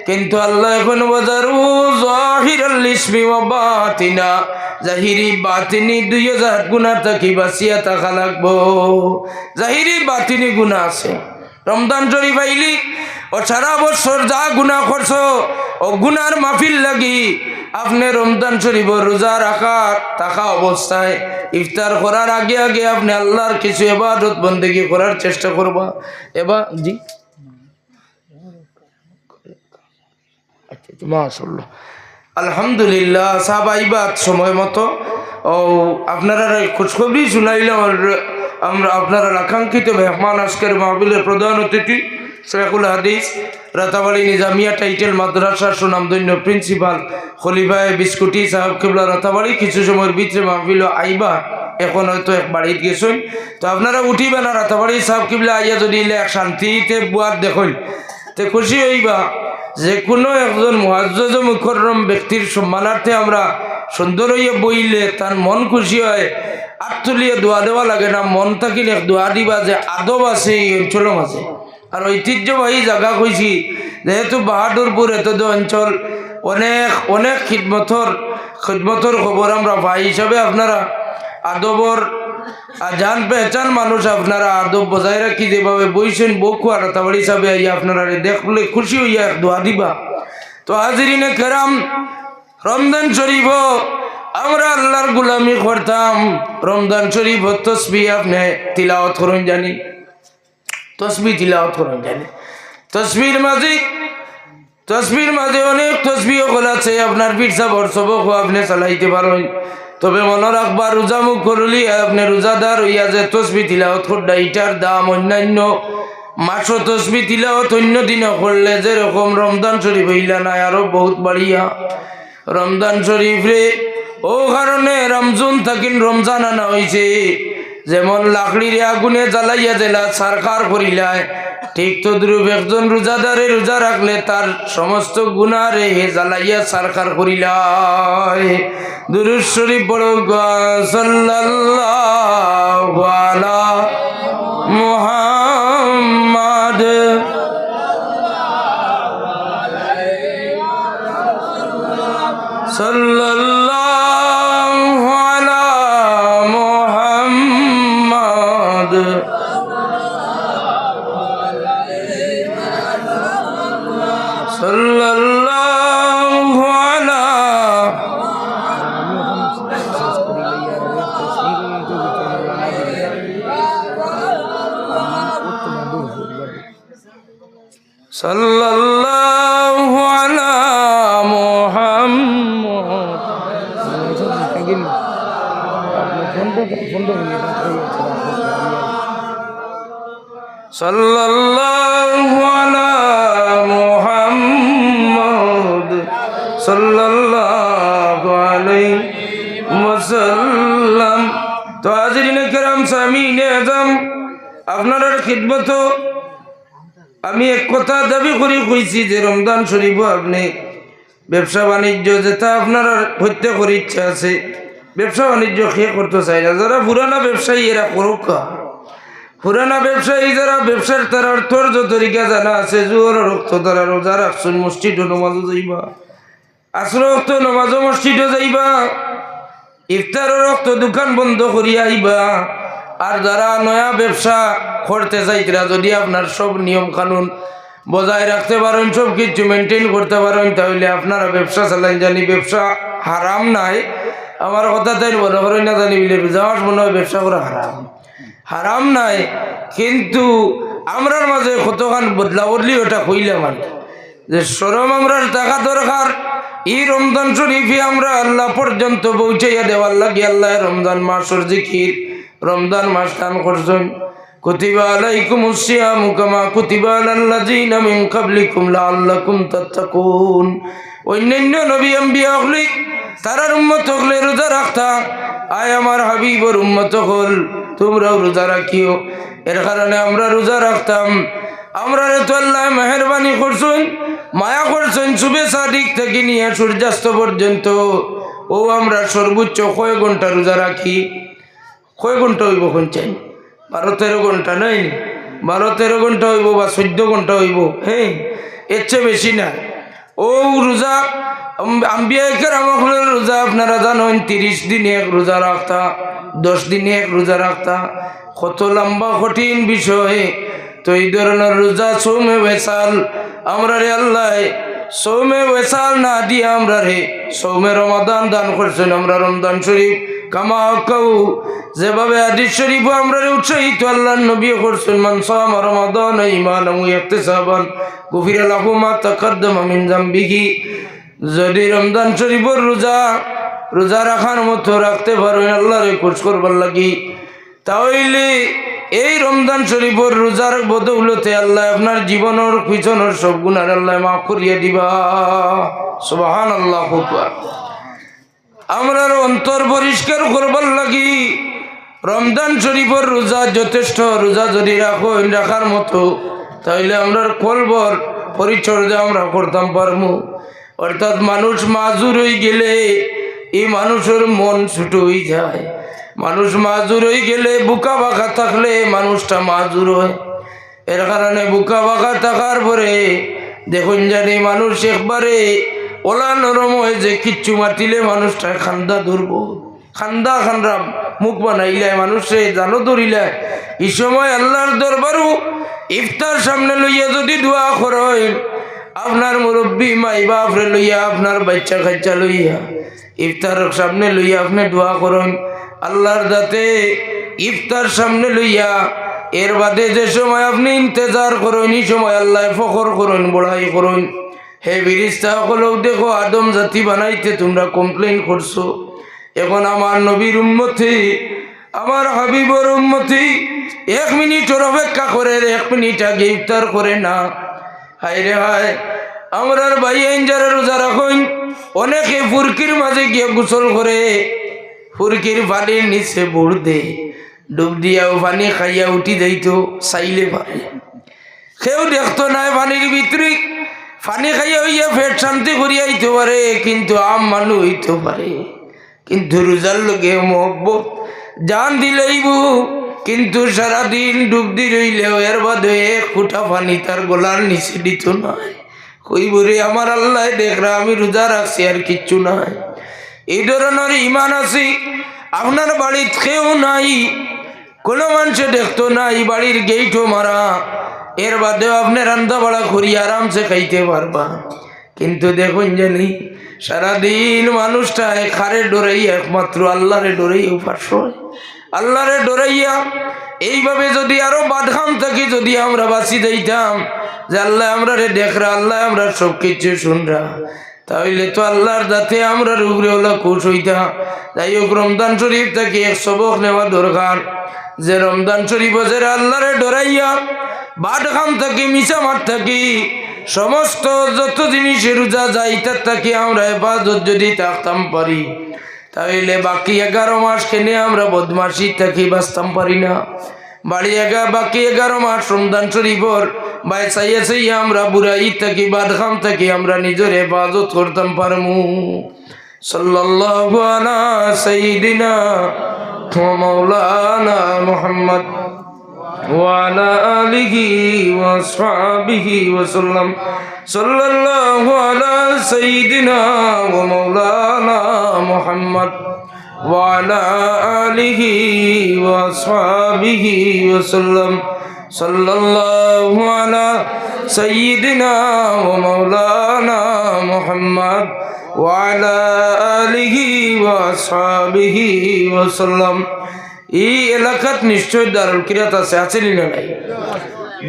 A: কিন্তু আল্লাহ এখন বাজারু জাহিরাল ইসমি ওয়া বাতিনা, জাহিরি বাতিনি 2000 গুনাহ থাকি বাঁচিয়া থাকা লাগবো। জাহিরি বাতিনি গুনাহ আছে। রমজান শরীফ আইলি ও সারা বছর যা গুনাহ করছো ও গুনার মাফিল লাগি আপনি রমজান শরীফ রোজা থাকা অবস্থায় ইফতার করার আগে আগে আপনি আল্লাহর কিছু ইবাদত বন্দেগী করার চেষ্টা করবা। এবার জি মাশাআল্লাহ আলহামদুলিল্লাহ সাহাব আইবাত সময় মতো ও আপনারা খোঁজখবরই শুনাইলাম। আমরা আপনারা আকাঙ্ক্ষিত মেহমান আজকের মাহফিলের প্রধান অতিথি শেখুল হাদিস রাতাবাড়ি নিজামিয়া টাইটেল মাদ্রাসার সুনামধন্য প্রিন্সিপাল খলিফায়ে বিস্কুটি সাহেব কিবলা রাতাবাড়ি কিছু সময়ের ভিতরে মাহফিল আইবা, এখন হয়তো এক বাড়িতে গেছেন। তো আপনারা উঠিবে না, রাতাবাড়ি সাহেব কিবলা আইয়া যদি এক শান্তিতে বুয়ার দেখুন তে খুশি হইবা। যে কোনো একজন মুআজ্জজ মুকররম ব্যক্তির সম্মানার্থে আমরা সুন্দর হইয়া বইলে তার মন খুশি হয়। আর তুলিয়ে দোয়া দেওয়া লাগে না, মন থাকিলে দোয়া দিবা যে আদব আছে এই অঞ্চলের মাঝে। আর ঐতিহ্যবাহী জায়গা কইছি যেহেতু বাহাদুরপুর এত অঞ্চল অনেক অনেক খিদমতর খবর আমরা ভাই হিসাবে আপনারা আদবর জান পেহচান মানুষ, আপনারা আদব বজায় রাখি যেভাবে বইছেন বউকু আর তাবাড়ি হিসাবে আপনারা দেখলে খুশি হইয়া দোয়া দিবা। তো হাজিরিনে কেরাম, রমজান শরীফ আমরা আল্লাহর গুলামি করতাম। রমজান শরীফ তসবিহ আপনি তিলাওয়াত করুন জানি, তসবিহ তিলাওয়াত করুন জানি। তসবির মাঝে অনেক তসবিহ আছে, আপনার পিঠা বর্ষবক আপনি চালাইতে পারেন। তবে মনে রাখবা রোজা মুখ করলি আপনি রোজাদার হইয়া যে তসবিহ তিলাওয়াত করডা এটার দাম অন্যান্য মাসও তসবিহ তিলাওয়াত অন্য দিনও করলে যেরকম রমজান শরীফ হইলা নাই আরো বহুত বাড়িয়া। রমজান শরীফ রে ও কারণে রমজান থাকিন রমজান আনা হয়েছে, যেমন লাকড়ির আগুনে জ্বালাইয়া জেলা সরকার করিলায়, ঠিক তো দ্রুপ একজন রোজাদারে রোজা রাখলে তার সমস্ত গুনারে হে জ্বালাইয়া সরকার করিলায়। দুরূদ শরীফ পড়ো সাল্লাল্লাহু আলা মুহাম্মাদ সাল্লাল্লাহু আলা মুহাম্মাদ সাল্লাল্লাহু আলা সাল্লাল্লাহু আলা মুহাম্মাদ সাল্লাল্লাহু আলা মুহাম্মাদ সাল্লাল্লাহু আলাইহি ওয়াসাল্লাম। তো হাজিরিনে কেরাম সামিনে আজম, আপনার খিদমত আমি এক কথা দাবি করি কইছি যে রমজান শরীফ আপনি ব্যবসা বাণিজ্য যেটা আপনার হত্যা করার ইচ্ছা আছে, ব্যবসা বাণিজ্য খেয়ে করতে চাই না। যারা পুরানা ব্যবসায়ী এরা করুক, পুরানা ব্যবসায়ী যারা ব্যবসার তার অর্থর্য তরিকা জানা আছে, জোর রক্ত তারা রোজা রাখছেন, মসজিদও নমাজও যাইবা, আসর রক্ত নমাজও মসজিদও যাইবা, ইফতারও রক্ত দোকান বন্ধ করিয়া আইবা। আর যারা নয়া ব্যবসা করতে চাইতরা যদি আপনার সব নিয়ম কানুন বজায় রাখতে পারেন, সব কিছু মেনটেন করতে পারেন, তাহলে আপনারা ব্যবসা চালান জানি। ব্যবসা হারাম নাই, আমার কথা তাই মনে করেন না জানি বলে রোজামাস মনে হয় ব্যবসা করা হারাম নাই। কিন্তু আমরার মাঝে কতখান বদলা বদলি ওটা কইলাম আর যে সরম আমরার টাকা দরকার। এই রমজান শরীফে আমরা আল্লাহ পর্যন্ত পৌঁছাইয়া দেওয়ার লাগে আল্লাহ রমজান মাসের জিকির রমজান মাস দান করছেন। কুতিবা আলাইকুমুস সিয়ামু কামা কুতিবা আলাল্লাযিনা মিন ক্বাবলিকুম লাআল্লাকুম তাত্তাকুন। অন্যান্য নবী আম্বিয়া হলি তারার উম্মত হলে রোজা রাখতা, আয় আমার হাবিবর উম্মত হল তোমরাও রোজা রাখিও। এর কারণে আমরা রোজা রাখতাম। আমরা তো আল্লাহ মেহরবানি করছেন, মায়া করছেন, শুভে সাদিক থেকে নিয়ে সূর্যাস্ত পর্যন্ত। ও আমরা সর্বোচ্চ কয় ঘন্টা রোজা রাখি? কয় ঘন্টা হইব কোন চাই? 12-13 ঘন্টা নাই, 12-13 ঘন্টা হইব বা 14 ঘন্টা হইব, হ্যাঁ, এর চেয়ে বেশি না। ও রোজা আম্বিয়া কেরামের রোজা আপনারা জানেন 30 দিনে এক রোজা রাখতা, 10 দিনে এক রোজা রাখতা, কত লম্বা কঠিন বিষয়। তো এই ধরনের রোজা সৌমে বেসাল আমরা রে আল্লাহ সৌমে বেসাল না দিয়ে আমরা রে সৌমে রমাদান দান করছেন। আমরা রমজান শরীফ কামা কাউ যেভাবে হাদিস শরীফ আমরা উৎসাহিত আল্লাহর নবী করছেন, মান সামা রমাদান ঈমানান ওয়া ইহতিসাবান গুফিরা লাহু মা তাকাদ্দামা মিন যামবিহি। যদি রমজান শরীফের রোজা রাখার মতো রাখতে পারেন আল্লাহরে খুশ করবার লাগি, তাহলে এই রমজান শরীফের রোজার বদৌলতে আল্লাহ আপনার জীবনের পিছনের সব গুনাহ আল্লাহ মাফ করিয়ে দিবা। সুবহানাল্লাহু আকবার। আমরা অন্তর পরিষ্কার করবার লাগি রমজান শরীফের রোজা যথেষ্ট। রোজা যদি রাখার মতো তাহলে আমরা কলবর পরিচর্যা আমরা করতাম পারবো। অর্থাৎ মানুষ মাজুর হয়ে গেলে এই মানুষের মন ছোট হয়ে যায়। মানুষ মাজুর হয়ে গেলে বুকা বাঁকা থাকলে মানুষটা মাজুর হয়। এর কারণে বুকা বাঁকা থাকার পরে দেখুন জানি মানুষ একবারে ওলা নরম হয়ে যে কিচ্ছু মাতিলে মানুষটা খান্দা ধরবো, খান্দা মুখ বানাইলে মানুষে জানো ধরিলে। এই সময় আল্লাহর দরবারও ইফতার সামনে লইয়া যদি দোয়া করেন, আপনার মুরব্বী মাই বাপরে লইয়া আপনার বাচ্চা কাচ্চা লইয়া ইফতার সামনে লইয়া আপনি দোয়া করেন আল্লাহর দাতে ইফতার সামনে লইয়া। এর বাদে যে সময় আপনি ইন্তজার করেন এই সময় আল্লাহ ফখর করেন, বড়াই করেন। হে ফেরেশতা সকলেও দেখো আদম জাতি বানাইতে তোমরা কমপ্লেন করছো, এখন আমার নবীর উম্মতি আমার হাবিবর উম্মতি 1 মিনিটের অপেক্ষা করে 1 মিনিট আগে ইফতার করে না। হায় রে হায়, আমরার ভাই যারা রোজা রাখেন অনেকে ফুরকির মাঝে গিয়ে গোসল করে, ফুরকির পানির নিচে বুড় দে ডুব দিয়াও পানি খাইয়া উঠি যাইতো চাইলে পারে। কেউ দেখতো নাই পানির ভিতরে পানি খাইয়া হইয়া পেট শান্তি করিয়া হইতে পারে, কিন্তু আম মানুষ হইতে পারে। কিন্তু রোজার লোকে মহব্বত জান দিলেইব, কিন্তু সারাদিন ডুব দি রইলেও এর বাদে 1 ফুটা পানি তার গলার নিচে দিত নাই। কইব রে আমার আল্লাহ দেখরা আমি রোজা রাখছি আর কিচ্ছু নাই। এই ধরনের ইমান আছে। আপনার বাড়ির কেউ নাই, কোনো মানুষে দেখতো নাই, বাড়ির গেইটও মারা, এর বাদেও আপনি রান্না বাড়া করি আরামসে খাইতে পারবা। কিন্তু দেখুন জানি সারাদিন মানুষটা খারে ডরাইয়া একমাত্র আল্লাহরে ডরাইয়া উপাস হয়, আল্লাহরে ডরাইয়া। এইভাবে যদি আরো বাদখাম থাকি, যদি আমরা বাঁচি যাইতাম যে আল্লাহ আমরা রে দেখরা, আল্লাহ আমরা সব কিছু শুনরা, তাহলে তো আল্লাহর দাতে আমরা রুগরে ওলা খুশ হইতা। যাই হোক, রমজান শরীফ থেকে এক সবক নেওয়া দরকার যে রমজান শরীফ যারা আল্লাহরে ডরাইয়া বাদখাম থাকি মিশা মার থাকি সমস্ত যত জিনিসের রোজা যাইতার থাকি আমরা হেফাজত যদি থাকতাম পারি, তাহলে বাকি 11 মাস কেনে আমরা বদমাশি থাকি বাঁচতাম পারি না। বাকি 11 মাস রমজান শরীফর বাই চাইয়া আমরা বুড়াই থাকি বাদখাম থাকি আমরা নিজের হেফাজত করতাম পারমু। সাল্লাল্লাহু আলা সাইয়্যিদিনা ওয়া মাওলানা মুহাম্মদ ওয়া আলা আলিহি ওয়া আসহাবিহি ওয়া সাল্লাম। সাল্লাল্লাহু আলা সাইয়্যিদিনা ওয়া মাওলানা মুহাম্মদ ওয়া আলা আলিহি ওয়া আসহাবিহি ওয়া সাল্লাম। সাল্লাল্লাহু আলা সাইয়্যিদিনা ওয়া মাওলানা মুহাম্মদ ওয়া আলা আলিহি ওয়া আসহাবিহি ওয়া সাল্লাম। এই এলাকাত নিশ্চয় দারুল কিরাত আছে না নাই?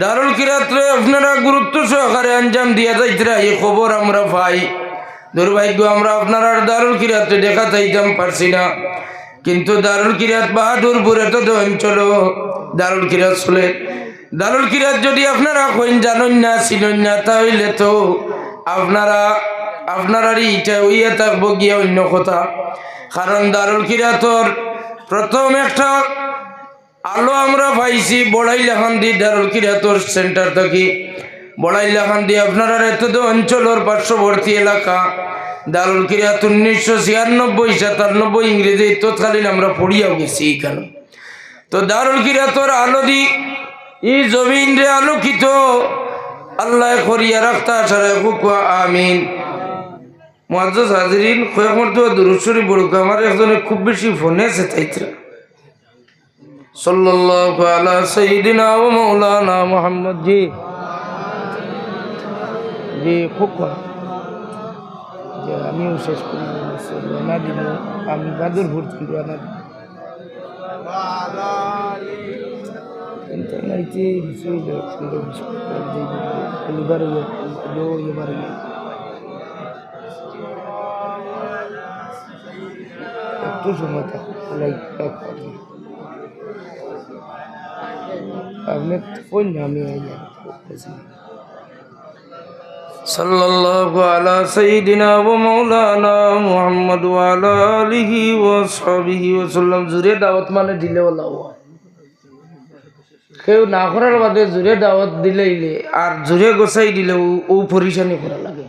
A: দারুল কিরাতে আপনারা গুরুত্ব সহকারে আঞ্জাম দিয়া যাইতরা এই খবর আমরা পাই। দুর্ভাগ্য আমরা আপনারা দারুল কিরাতে দেখা যাইতাম পারছি না, কিন্তু দারুল কিরাত বাহাদুরপুরে তো অঞ্চল দারুল কিরাত চলে। দারুল কিরাত যদি আপনারা কইন জানেন না চিনেন না, তাহলে তো আপনারা ইটা হইয়া থাকবো গিয়া অন্য কথা। কারণ দারুল কিরাতর প্রথম একটা আলো আমরা পাইছি বড়াইলাখান্দি দারুল কিরাতর সেন্টার থেকে। বড়াইলাখান্দি আপনারা এত অঞ্চলের পার্শ্ববর্তী এলাকা। দারুল কিরাত 1996-97 ইংরেজি তৎকালীন আমরা পড়িয়াও গেছি এখানে। তো দারুল কিরাতর আলো দি ই জমিন রে আলোকিত আল্লাহ করিয়া রাখতা সারা কুকুয়া আমিন। মুআজ্জাজ হাজিরিন, কয়েক মর্তবা দুরূদ শরীফ পড়ুক। আমার একজনে খুব বেশি ফোনে আছে তাইত্রা সাল্লাল্লাহু আলা সাইয়্যিদিনা ওয়া মাওলানা মুহাম্মদ। জি জি খুব যে আমিও শেষ করি না দিব, আমি বাদুর ভর্তি দিব না নাইতে একটু সময় আপনি কই না আমি সাল্লাল্লাহু আলা সাইয়্যিদিনা ওয়া মাওলানা মুহাম্মদ ওয়া আলা আলিহি ওয়া সাহবিহি ওয়া সাল্লাম। জুরে দাওয়াত মানে দিলে ওলা কেউ না করার বাদে জুরে দাওয়াত দিলে আর জুরে গোসাই দিলে ও পরিশানি করা লাগে।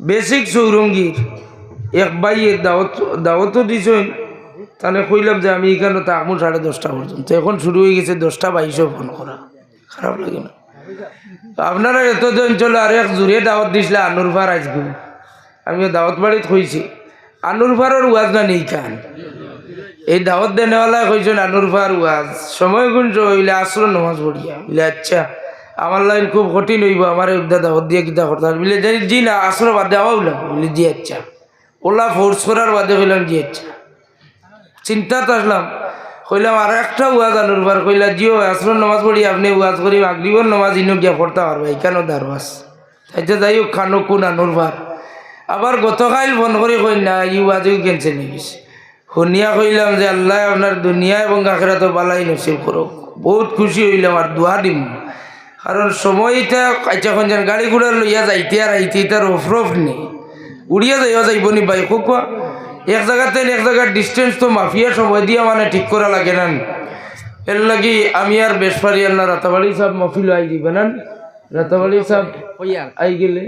A: বেসিক চৌরঙ্গীর এক বাইয়ের দাওয়াতও দিছেন, তাহলে কইলাম যে আমি এখানে থাকবো 10:30 পর্যন্ত। এখন শুরু হয়ে গেছে 10:22 ফোন করা, খারাপ লাগে না? আপনারা এতদিন চলে আর এক জুড়ে দাওয়াত দিছিলে আনুরফার আজকে আমিও দাওয়াত বাড়িতে কইছি আনুরফারের ওয়াজ না নেই খান। এই দাওয়াত দেনেওয়ালা কইছেন আনুরফার ওয়াজ সময় গুঞ্জ হইলে আসর নামাজ পড়িয়া বলে আচ্ছা আমার লাইন খুব কঠিন হইব, আমার দাওয়াত দিয়ে কিতা করতে বলে জি না আসর বাদ দেওয়া হইলাম বলে জি আচ্ছা। ওলা ফোর্স করার বাদে হইলাম জি আচ্ছা। চিন্তাতে আসলাম, কইলাম আর একটা ওয়াজ আনুরফার, কইলা জিও আসর নামাজ পড়ি আপনি ওয়াজ করি মাগরিবের নামাজ ইনো গিয়া পড়তে পারবে এখানেও দারওয়াজ তাইতে যাই হোক খানো কোন আনুরফার। আবার গতকাল ফোন করে কই না ই ওয়াজও ক্যান্সেল হয়ে গেছে। শুনিয়া কইলাম যে আল্লাহ আপনার দুনিয়া এবং আখিরাতে বালাই নসিব করো। বহুত খুশি হইলাম আর দোয়া দিম, কারণ সময়টা আচ্ছা এখন যেন গাড়ি ঘোড়া লইয়া যাইতে আর আইতে তার অফরফ নেই, উড়িয়া যাইয়া যাইব নি ভাই খুব এক জায়গাতে এক জায়গার ডিস্টেন্স তো মাফিয়া সময় দিয়া মানে ঠিক করা লাগে না। এর লাগি আমি আর বেশ পারি না রাতাবাড়ি সাহেব মফিল আই দিবে না, রাতাবাড়ি সাহেব আই গেলে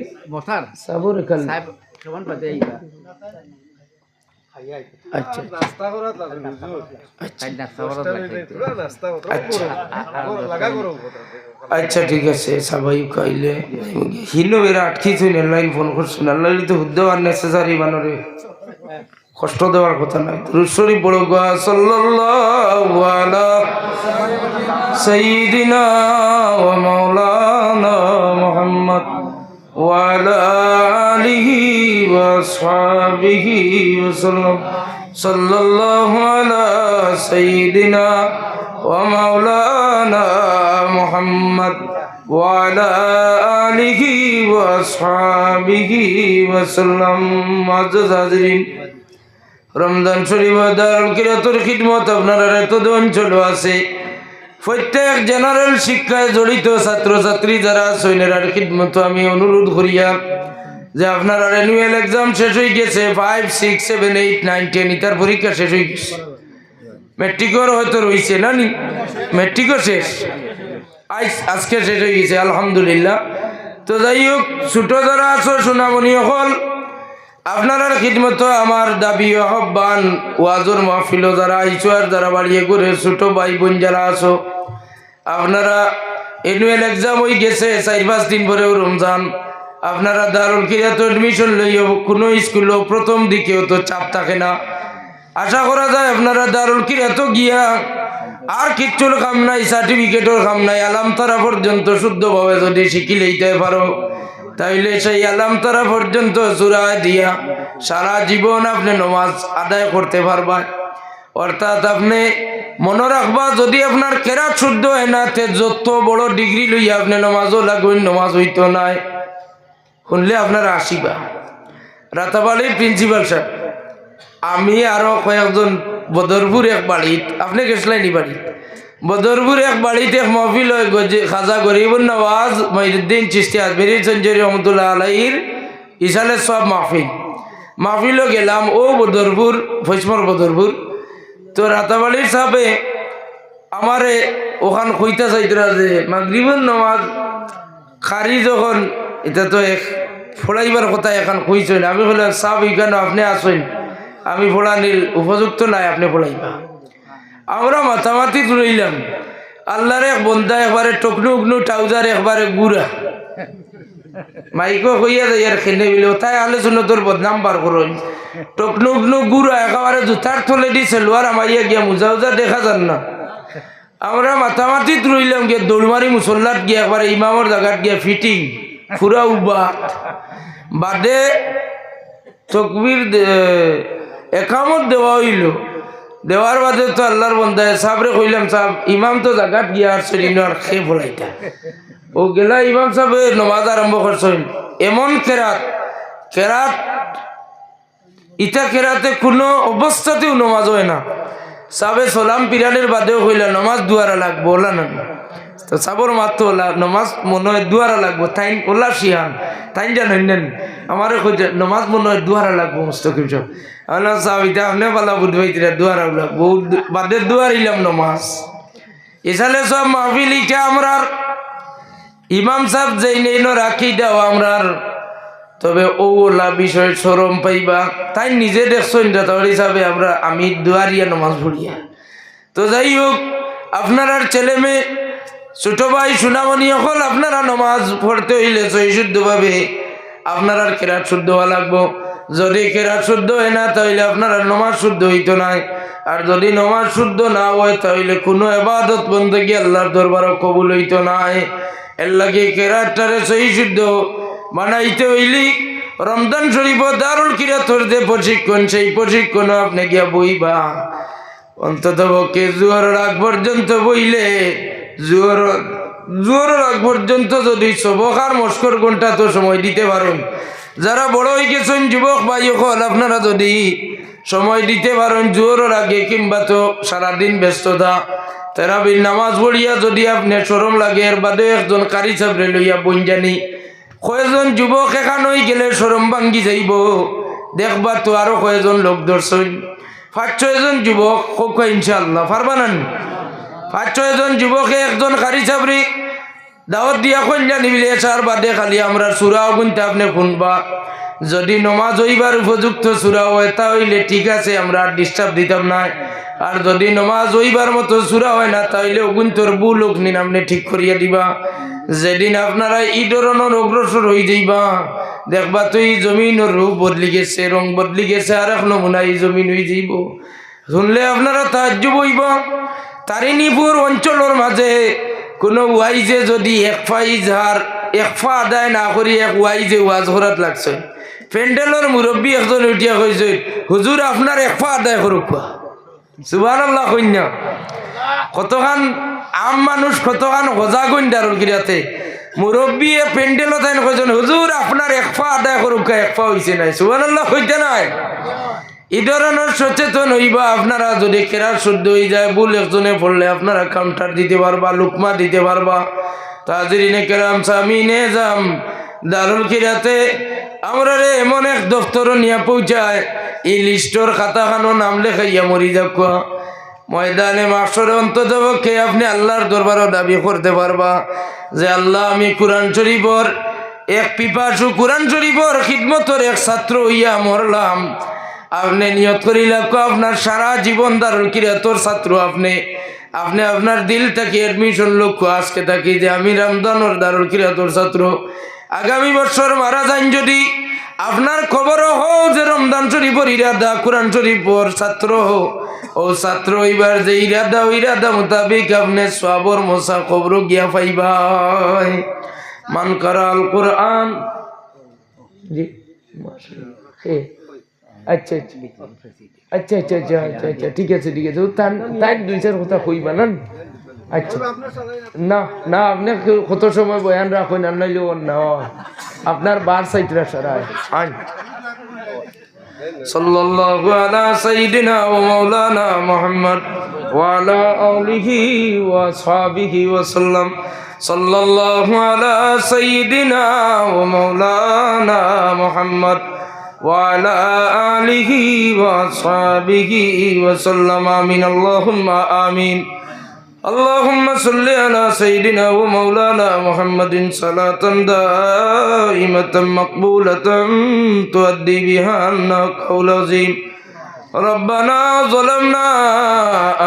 A: সাবর এখানে আচ্ছা ঠিক আছে সবাই খাইলে হিনো এরা আটকি থইন লাইন ফোন করছেন আল্লাহ তো হুদ্দে আর নেসেসারি বানরে কষ্ট দেওয়ার কথা নাই। দুরূদ শরীফ পড়ো গো সাল্লাল্লাহু আলা সাইয়্যিদিনা ওয়া মাওলানা মুহাম্মদ ওয়া আলা আলিহি ওয়া সাহবিহি ওয়া সাল্লাম। সাল্লাল্লাহু আলা সাইয়্যিদিনা ওয়া মাওলানা মুহাম্মদ ওয়া আলা আলিহি ওয়া সাহবিহি ওয়া সাল্লাম। মুআজ্জাজ হাজিরিন, রমজান শরীফ দারুল কিরাতের খিদমত আপনারা এত অঞ্চল আছে, প্রত্যেক জেনারেল শিক্ষায় জড়িত ছাত্রছাত্রী যারা সৈন্যের খিদমত আমি অনুরোধ করিয়া যে আপনারা রেনুয়াল এক্সাম শেষ হয়ে গেছে 5, 6, 7, 8, 9, 10 ইতার পরীক্ষা শেষ হয়ে গেছে। মেট্রিকর হয়তো রয়েছে না নি, মেট্রিকও শেষ আজকে শেষ হয়ে গেছে আলহামদুলিল্লাহ। তো যাই হোক ছোট যারা আছো সোনামণি হল আপনারা খিদমত আমার দাবি আহ্বান ওয়াজর মাহফিল যারা আইছো আর যারা বাড়িয়ে করে ছোট ভাই বোন যারা আছো আপনারা এনুয়াল এক্সাম হয়ে গেছে 4-5 দিন পরেও রমজান, আপনারা দারুল কিরাতে এডমিশন লইও কোনো স্কুলেও প্রথম দিকেও তো চাপ থাকে না। আশা করা যায় আপনারা দারুল কিরাতে গিয়া আর কিচ্ছুর কাম নাই, সার্টিফিকেটের কাম নাই, আলাম তারা পর্যন্ত শুদ্ধভাবে যদি শিখি লইতে পারো তাইলে সেই আলাম তারা পর্যন্ত চূড়ায় দিয়া সারা জীবন আপনি নামাজ আদায় করতে পারবা। অর্থাৎ আপনি মনে রাখবা যদি আপনার কেরাত শুদ্ধ হয় না তে যত বড় ডিগ্রি লইয়া আপনি নামাজও লাগুন নামাজ হইতো নাই। শুনলে আপনারা আসিবা। রাতাবাড়ির প্রিন্সিপাল সাহেব আমি আরো কয়েকজন বদরপুর এক বাড়িত আপনি গেছিলেন বাড়ি বদরপুর এক বাড়িতে এক মহফিল হয় খাজা গরিবুন নওয়াজ মঈনুদ্দিন চিশতি আজমেরি সঞ্জরি রহমতুল্লাহ আলাইহির ইসালে সব মাহফিলও গেলাম ও বদরপুর ফৈসমর বদরপুর। তো রাতাবাড়ির সাহেবে আমারে ওখান কইতা চাইতরা যে মাগরিবুন নওয়াজ খারি যখন এটা তো এক ফোড়াইবার কথা এখন কইছেন, আমি বললাম সাহেব এখানে আপনি আসেন আমি ফোড়ানির উপযুক্ত নাই আপনি ফোড়াইবা। আমরা মাথামাতি তুলিলাম আল্লাহর এক বন্ধা একবারে টকনু উগনু ট্রাউজার একবারে গুড়া মাইকো হইয়া যায় আর খেলে বিলে তাই আলোচনা তোর বদনাম বার করুন টকনু উগনু গুড়া একেবারে জুতার থলে দি সেলোয়ার আমাইয়া গিয়া মুজা উজা দেখা যান না আমরা মাথামাতি তুলিলাম গিয়ে দৌড়মারি মুসল্লাত গিয়া একবারে ইমামর জায়গাত গিয়া ফিটিং পুরা উবাত বাদে তকবীর একামত দেওয়া হইল দেওয়ার বাদে তো আল্লাহর বন্ধায় সাবরে কইলাম সাহেব ইমাম তো জায়গাত গিয়া আর শরীর আর খেয়ে ফলাইতা ও গেলা ইমাম সাহেব নমাজ আরম্ভ করছেন এমন কেরাত ইটা কেরাতে কোনো অবস্থাতেও নমাজ হয় না সাবে সালাম পিরানের বাদেও কইলা নমাজ দুয়ারা লাগবো ওলা না তো সাবর মাত্র ওলা নমাজ মনে হয় দুয়ারা লাগবো তাই ওলা শিহান তাই জানেন নেন আমারও কইতে নমাজ মনে হয় দুয়ারা লাগবো মুস্তকিম সাহেব আল্লাহ সাহেব এটা আপনি পালা বুধবাইতিরা দুয়ারা লাগবো বাদে দুয়ার ইলাম নমাজ এসালে সব মাহফিল ইটা আমরার ইমাম সাহেব যেই নেই রাখি দাও আমরার তবে ওলা বিষয় সরম পাইবা তাই নিজে দেখছেন যতবার হিসাবে আমি দুয়ারিয়া নমাজ পড়িয়া তো যাই হোক আপনার ছেলে মেয়ে ছোট ভাই সুনামণি হল আপনারা নমাজ পড়তে হইলে শুদ্ধভাবে আপনার কেরাত শুদ্ধ হওয়া লাগবো যদি কেরাত শুদ্ধ হয় না তাহলে আপনারা নমাজ শুদ্ধ হইতো নাই আর যদি নমাজ শুদ্ধ না হয় তাহলে কোনো ইবাদত বন্দেগী আল্লাহর দরবারও কবুল হইতো নাই এর লাগে কেরাতটারে সহি শুদ্ধ বানাইতে হইলি রমজান শরীফ দারুল কিরাতর যে প্রশিক্ষণ সেই প্রশিক্ষণ আপনি গিয়া বইবা অন্তত পক্ষে জোয়ার আগ পর্যন্ত বইলে জোয়ার আগ পর্যন্ত যদি সবকার মস্কর ঘন্টা তো সময় দিতে পারেন যারা বড় হয়ে গেছেন যুবক ভাই হল আপনারা যদি সময় দিতে পারেন জোয়ার আগে কিংবা তো সারাদিন ব্যস্ততা তেরাবির নামাজ পড়িয়া যদি আপনি শরম লাগে এর বাদে একজন কারি সাবরে লইয়া বঞ্জানি কয়েকজন যুবক এখান হয়ে গেলে শরম ভাঙ্গি যাইব দেখবা তো আরো কয়েকজন লোক দর্শন 5-6 জন যুবক হোক ইনশাআল্লাহ পারবানান 5-6 জন যুবকে একজন কারি সাবরি দাওয়াত দিয়া কন্যা নিবিলে সার বাদে খালি আমরা সুরাও গুনতে আপনি শুনবা যদি নমাজ হইবার উপযুক্ত সুরা হয় তাহলে ঠিক আছে আমরা আর ডিস্টার্ব দিতাম না আর যদি নমাজ হইবার মতো সুরা হয় না তাহলে অগুন্তর বু লোক নিন আপনি ঠিক করিয়া দিবা যেদিন আপনারা এই ধরনের অগ্রসর হয়ে যাইবা দেখবা তো এই জমিনের রূপ বদলি গেছে রং বদলি গেছে আর এক নমুনা এই জমিন হয়ে যাইব শুনলে আপনারা তাজ্জুব হইবা তারিণীপুর অঞ্চলের মাঝে কোনো ওয়াইজে যদি এক ফা আদায় না করি এক ওয়াইজে ওয়াজ করাত লাগছে প্যান্ডেলের মুরব্বী একজন উঠিয়া কইছে হুজুর আপনার এক ফা আদায় করুক সুবহানাল্লাহ কইনা কতখান আম মানুষ কতখান হজা গন্ডারুল গিরাতে মুরব্বী প্যান্ডেল তাই কইছেন হুজুর আপনার এক ফা আদায় করুক এক ফা হইছে নাই সুবহানাল্লাহ কইতে নাই এই ধরনের সচেতন হইবা আপনারা যদি কেরাত শুদ্ধ হয়ে যায় ভুল একজনে পড়লে আপনারা কাউন্টার দিতে পারবা লুকমা দিতে পারবা তাজরিনে কেরাম সামিনে যাম দারুল কিরাতে আমরা রে এমন এক দফতর নিয়ে পৌঁছায় এই লিস্টর খাতাখানো নাম লেখাইয়া মরি যাক ময়দানে মাসরে অন্তত পক্ষে আপনি আল্লাহর দরবারও দাবি করতে পারবা যে আল্লাহ আমি কোরআন শরীফর এক পিপাসু কোরআন শরীফর খিদমতর এক ছাত্র হইয়া মরলাম আপনি নিয়ত করিলে আপনার সারা জীবন দারুল কিরাতর ছাত্র আপনি আপনার দিল থেকে এডমিশন লক্ষ্য আজকে থাকি যে আমি রমজানের দারুল কিরাতর ছাত্র আগামী বছর মারা যান যদি আপনার খবরও হোক যে রমজান শরীফর ইরাদা কোরআন শরীফর ছাত্র হো ও ছাত্র এবার যে ইরাদা ও ইরাদা মোতাবেক আপনি সবর মশা খবর গিয়া পাইবাই মান করা আল কোরআন জি আচ্ছা আচ্ছা আচ্ছা আচ্ছা আচ্ছা আচ্ছা ঠিক আছে তাই 2-4 কথা কইবা না আচ্ছা না না আপনি কত সময় বয়ান রাখুন আর নাইলেও না আপনার বার সাইটরা সারায় আন সাল্লাল্লাহু আলা সাইয়্যিদিনা ওয়া মাওলানা মুহাম্মদ ওয়া আলা আলিহি ওয়া আসহাবিহি ওয়া সাল্লাম সাল্লাল্লাহু আলা সাইয়্যিদিনা ওয়া মাওলানা মুহাম্মদ ওয়া আলা আলিহি ওয়া আসহাবিহি ওয়া সাল্লাম আমিন আল্লাহুম্মা আমিন اللهم صل على سيدنا ومولانا محمد صلاة دائمة مقبولة تؤدي بها عنا قول عظيم ربنا ظلمنا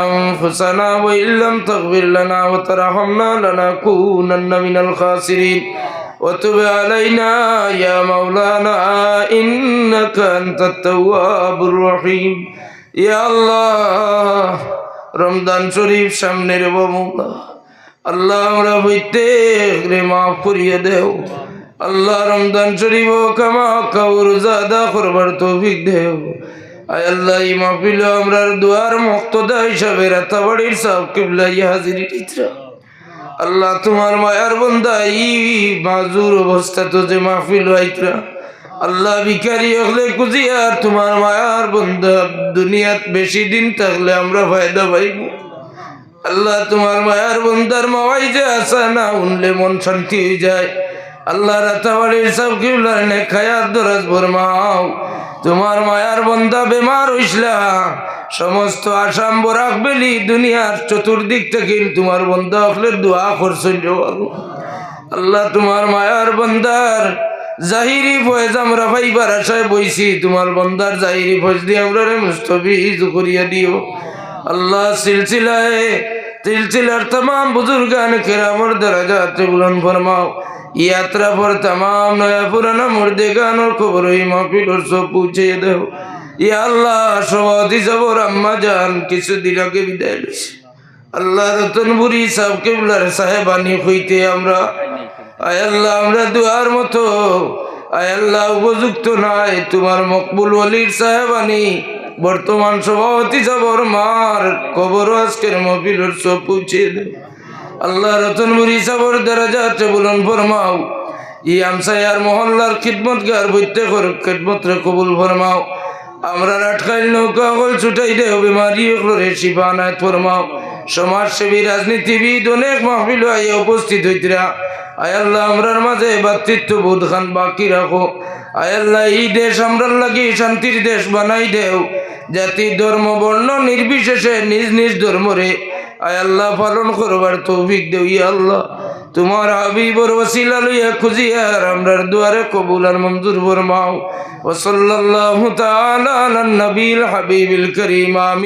A: أنفسنا وإن لم تغفر لنا وترحمنا لنكونن من الخاسرين وتب علينا يا مولانا إنك أنت التواب الرحيم يا الله رمضان شريف সামনে রে বাবা আল্লাহ আমরা প্রত্যেকরে মাফ করিয়ে দেও আল্লাহ রমজান শরীফ কামা কাউর জাদা করবার তৌফিক দেও আয় আল্লাহ এই মাহফিল আমরার দুয়ার মুক্তদা হিসাবে রাতাবাড়ির সব কিবলা হাজিরি ইতরা আল্লাহ তোমার মায়ার বান্দা এই মাজুর অবস্থা তো যে মাহফিল আইতরা আল্লাহ ভিখারি হলে কুজিয়ার তোমার মায়ার বান্দা দুনিয়াত বেশি দিন থাকলে আমরা ফায়দা পাইব আল্লাহ তোমার মায়ার বান্দার মাওয়াই যে আসা না উনলে মন শান্তি হয়ে যায় আল্লাহ রাতাবাড়ির সব কিবলার নে খায়াত দরাজ ফরমাও তোমার মায়ার বান্দা বেমার হইসলা সমস্ত আসাম বরাক বেলি দুনিয়ার চতুর্দিক থেকে তোমার বান্দা হলে দোয়া করছিল আল্লাহ তোমার মায়ার বান্দার জাহিরি ফয়েজ আমরা পাইবার আশায় বইছি তোমার বান্দার জাহিরি ফয়েজ দিয়ে আমরা মুস্তফিজ করিয়া দিও আল্লাহ সিলসিলার तमाम बुजुर्गान किरामर दराजात बुलंद फरमाओ यात्रा पर तमाम नया पुराना मुर्देगान और खबर महफिल और सब पूछे दो या अल्लाह सवादी जबर अम्मा जान किस दिन आगे विदाय लইছে আল্লাহ রতনপুরি সাহেব কিবলার সাহেবানি হইতে আমরা আয় আল্লাহ আমরা দুয়ার মতো আয় আল্লাহ উপযুক্ত নাই তোমার মকবুল ওলির সাহেবানি বর্তমান সভাপতি জবর মার কবর আজকের মহফিলের সব পৌঁছে দেও আল্লাহ রতনপুরি সাবর দরাজাত বুলন্দ ফরমাও ই আমসায়ার মহল্লার খিদমতগার বইতে কর খিদমত রে কবুল ফরমাও আমরা আটকাইল নৌকা হল ছুটাই দেও বিমারি রে শিফা নাত ফরমাও সমাজসেবী রাজনীতিবিদ অনেক মাহফিল আইয়ে উপস্থিত হইতরা আয় আল্লাহ আমরার মাঝে ভাতৃত্ব বোধ খান বাকি রাখো আয় আল্লাহ এই দেশ আমরার লাগি শান্তির দেশ বানাই দেও জাতি ধর্ম বর্ণ নির্বিশেষে নিজ নিজ ধর্মরে আয় আল্লাহ পালন করবার তৌফিক দেও ইয়া আল্লাহ তোমার হাবিবর ওসিলা লইয়া খুঁজিয়ার আমরার দুয়ারে কবুল আর মঞ্জুর ফরমাও ওয়া সাল্লাল্লাহু তাআলা আলান নবিল হাবিবিল করিম আমিন।